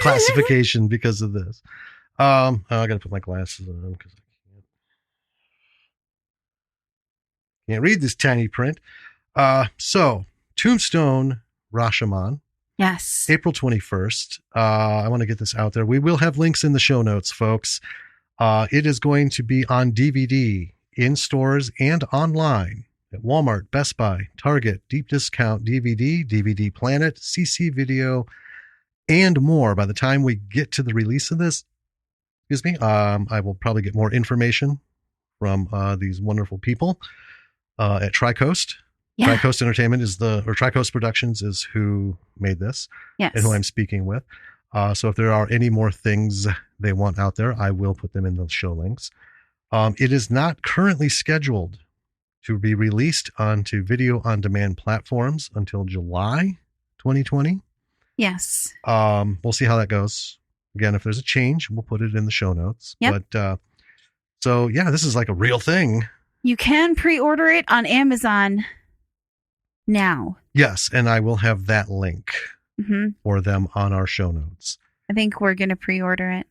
classification because of this. I got to put my glasses on because I can't read this tiny print. So, Tombstone Rashomon. Yes. April 21st. I want to get this out there. We will have links in the show notes, folks. It is going to be on DVD in stores and online at Walmart, Best Buy, Target, Deep Discount DVD, DVD Planet, CC Video, and more. By the time we get to the release of this, I will probably get more information from these wonderful people at Tricoast. Yeah. Tricoast Entertainment Tricoast Productions is who made this. Yes. And who I'm speaking with. So if there are any more things they want out there, I will put them in the show links. It is not currently scheduled to be released onto video on demand platforms until July 2020. Yes. We'll see how that goes. Again, if there's a change, we'll put it in the show notes. Yep. But so yeah, this is like a real thing. You can pre-order it on Amazon now. Yes, and I will have that link for them on our show notes. I think we're going to pre-order it.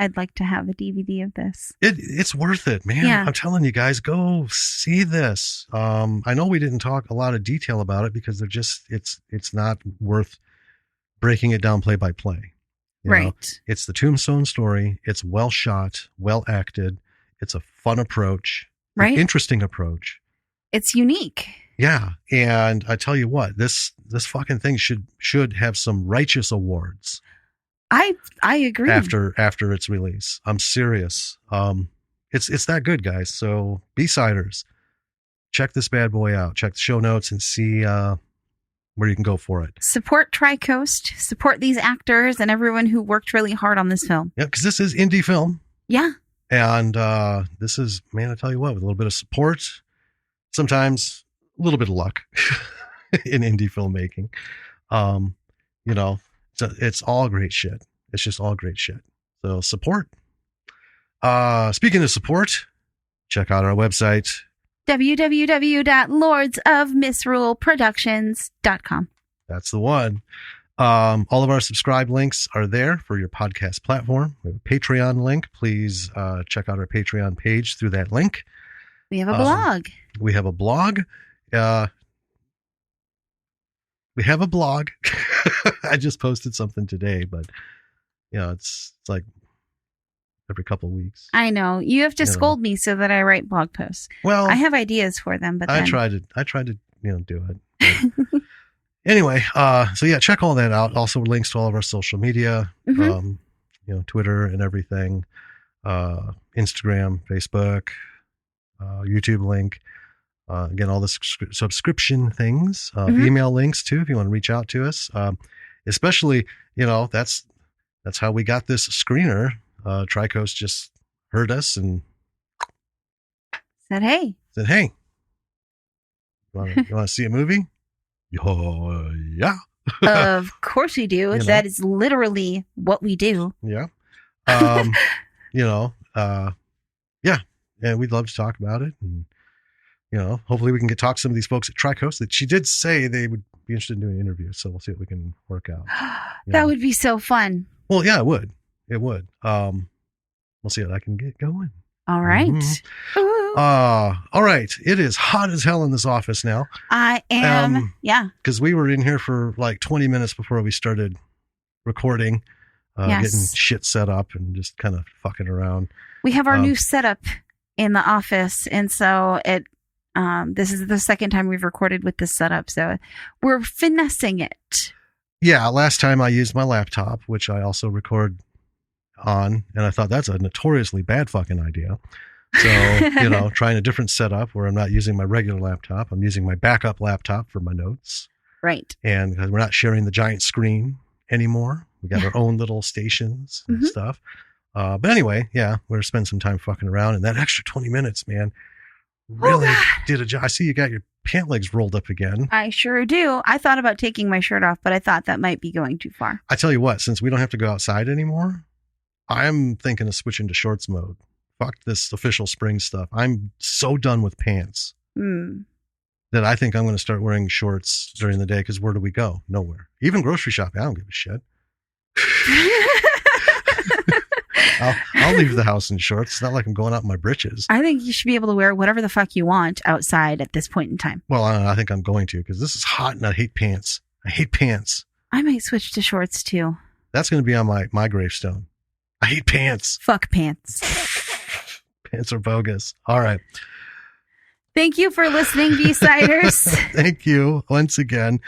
I'd like to have a DVD of this. It's worth it, man. Yeah. I'm telling you guys, go see this. I know we didn't talk a lot of detail about it because it's not worth breaking it down play by play. You know? It's the Tombstone story. It's well shot, well acted. It's a fun approach, an interesting approach. It's unique. Yeah, and I tell you what, this fucking thing should have some righteous awards. I agree. After its release, I'm serious. It's that good, guys. So B-siders, check this bad boy out. Check the show notes and see where you can go for it. Support Tri-Coast. Support these actors and everyone who worked really hard on this film. Yeah, because this is indie film. Yeah. And this is, man, I tell you what, with a little bit of support, sometimes a little bit of luck in indie filmmaking. You know, it's all great shit. It's just all great shit. So support. Speaking of support, check out our website. www.lordsofmisruleproductions.com. That's the one. All of our subscribe links are there for your podcast platform. We have a Patreon link. Please check out our Patreon page through that link. We have a blog. We have a blog. I just posted something today, but it's like every couple of weeks. I know. You have to scold me so that I write blog posts. Well, I have ideas for them, but I tried to do it. Anyway, so yeah, check all that out. Also links to all of our social media, Twitter and everything, Instagram, Facebook, YouTube link. Again, all the subscription things, email links too, if you want to reach out to us. Especially, that's how we got this screener. Tri-Coast just heard us and said, hey, you want to see a movie? Yeah. Of course we do. That is literally what we do. Yeah. Yeah. And we'd love to talk about it. And, hopefully we can talk to some of these folks at Tri-Coast that she did say they would be interested in doing an interview. So we'll see what we can work out. That would be so fun. Well, yeah, it would. We'll see what I can get going. All right. Mm-hmm. All right. It is hot as hell in this office now. I am. Yeah. Because we were in here for like 20 minutes before we started recording, getting shit set up and just kind of fucking around. We have our new setup in the office. And so this is the second time we've recorded with this setup. So we're finessing it. Yeah. Last time I used my laptop, which I also record on, and I thought that's a notoriously bad fucking idea. So, trying a different setup where I'm not using my regular laptop. I'm using my backup laptop for my notes. Right. And because we're not sharing the giant screen anymore, we got our own little stations and stuff. But anyway, yeah, we're going to spend some time fucking around. And that extra 20 minutes, man, really did a job. I see you got your pant legs rolled up again. I sure do. I thought about taking my shirt off, but I thought that might be going too far. I tell you what, since we don't have to go outside anymore, I'm thinking of switching to shorts mode. Fuck this official spring stuff. I'm so done with pants that I think I'm going to start wearing shorts during the day because where do we go? Nowhere. Even grocery shopping, I don't give a shit. I'll leave the house in shorts. It's not like I'm going out in my britches. I think you should be able to wear whatever the fuck you want outside at this point in time. Well, I think I'm going to because this is hot and I hate pants. I might switch to shorts too. That's going to be on my gravestone. I hate pants. Fuck pants. Pants are bogus. All right. Thank you for listening, B-Siders. Thank you once again.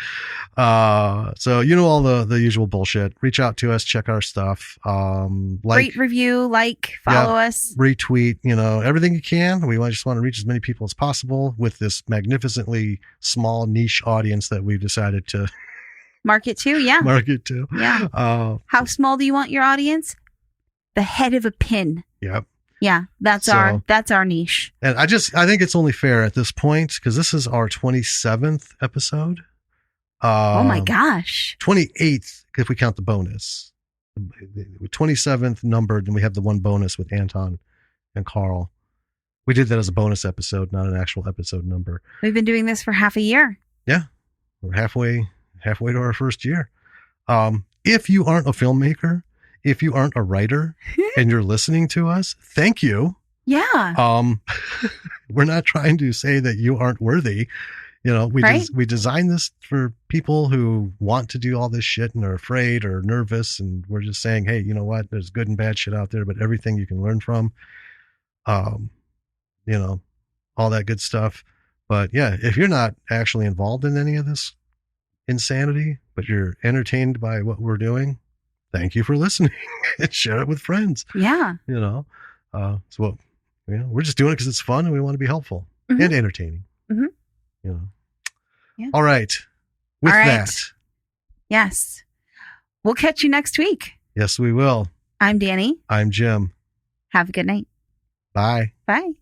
So all the usual bullshit. Reach out to us. Check our stuff. Rate, review, follow us. Retweet, everything you can. We just want to reach as many people as possible with this magnificently small niche audience that we've decided to market to. Yeah. Market to. Yeah. How small do you want your audience? The head of a pin. Yep. Yeah, that's our niche. And I think it's only fair at this point because this is our 27th episode. Oh my gosh. 28th if we count the bonus. 27th numbered, and we have the one bonus with Anton and Carl. We did that as a bonus episode, not an actual episode number. We've been doing this for half a year. Yeah, we're halfway to our first year. If you aren't a filmmaker, if you aren't a writer and you're listening to us, thank you. Yeah. We're not trying to say that you aren't worthy. We designed this for people who want to do all this shit and are afraid or nervous. And we're just saying, hey, you know what? There's good and bad shit out there, but everything you can learn from, all that good stuff. But yeah, if you're not actually involved in any of this insanity, but you're entertained by what we're doing, thank you for listening and share it with friends. Yeah. So we're just doing it because it's fun and we want to be helpful and entertaining. Yeah. All right. With that. Yes. We'll catch you next week. Yes, we will. I'm Danny. I'm Jim. Have a good night. Bye. Bye.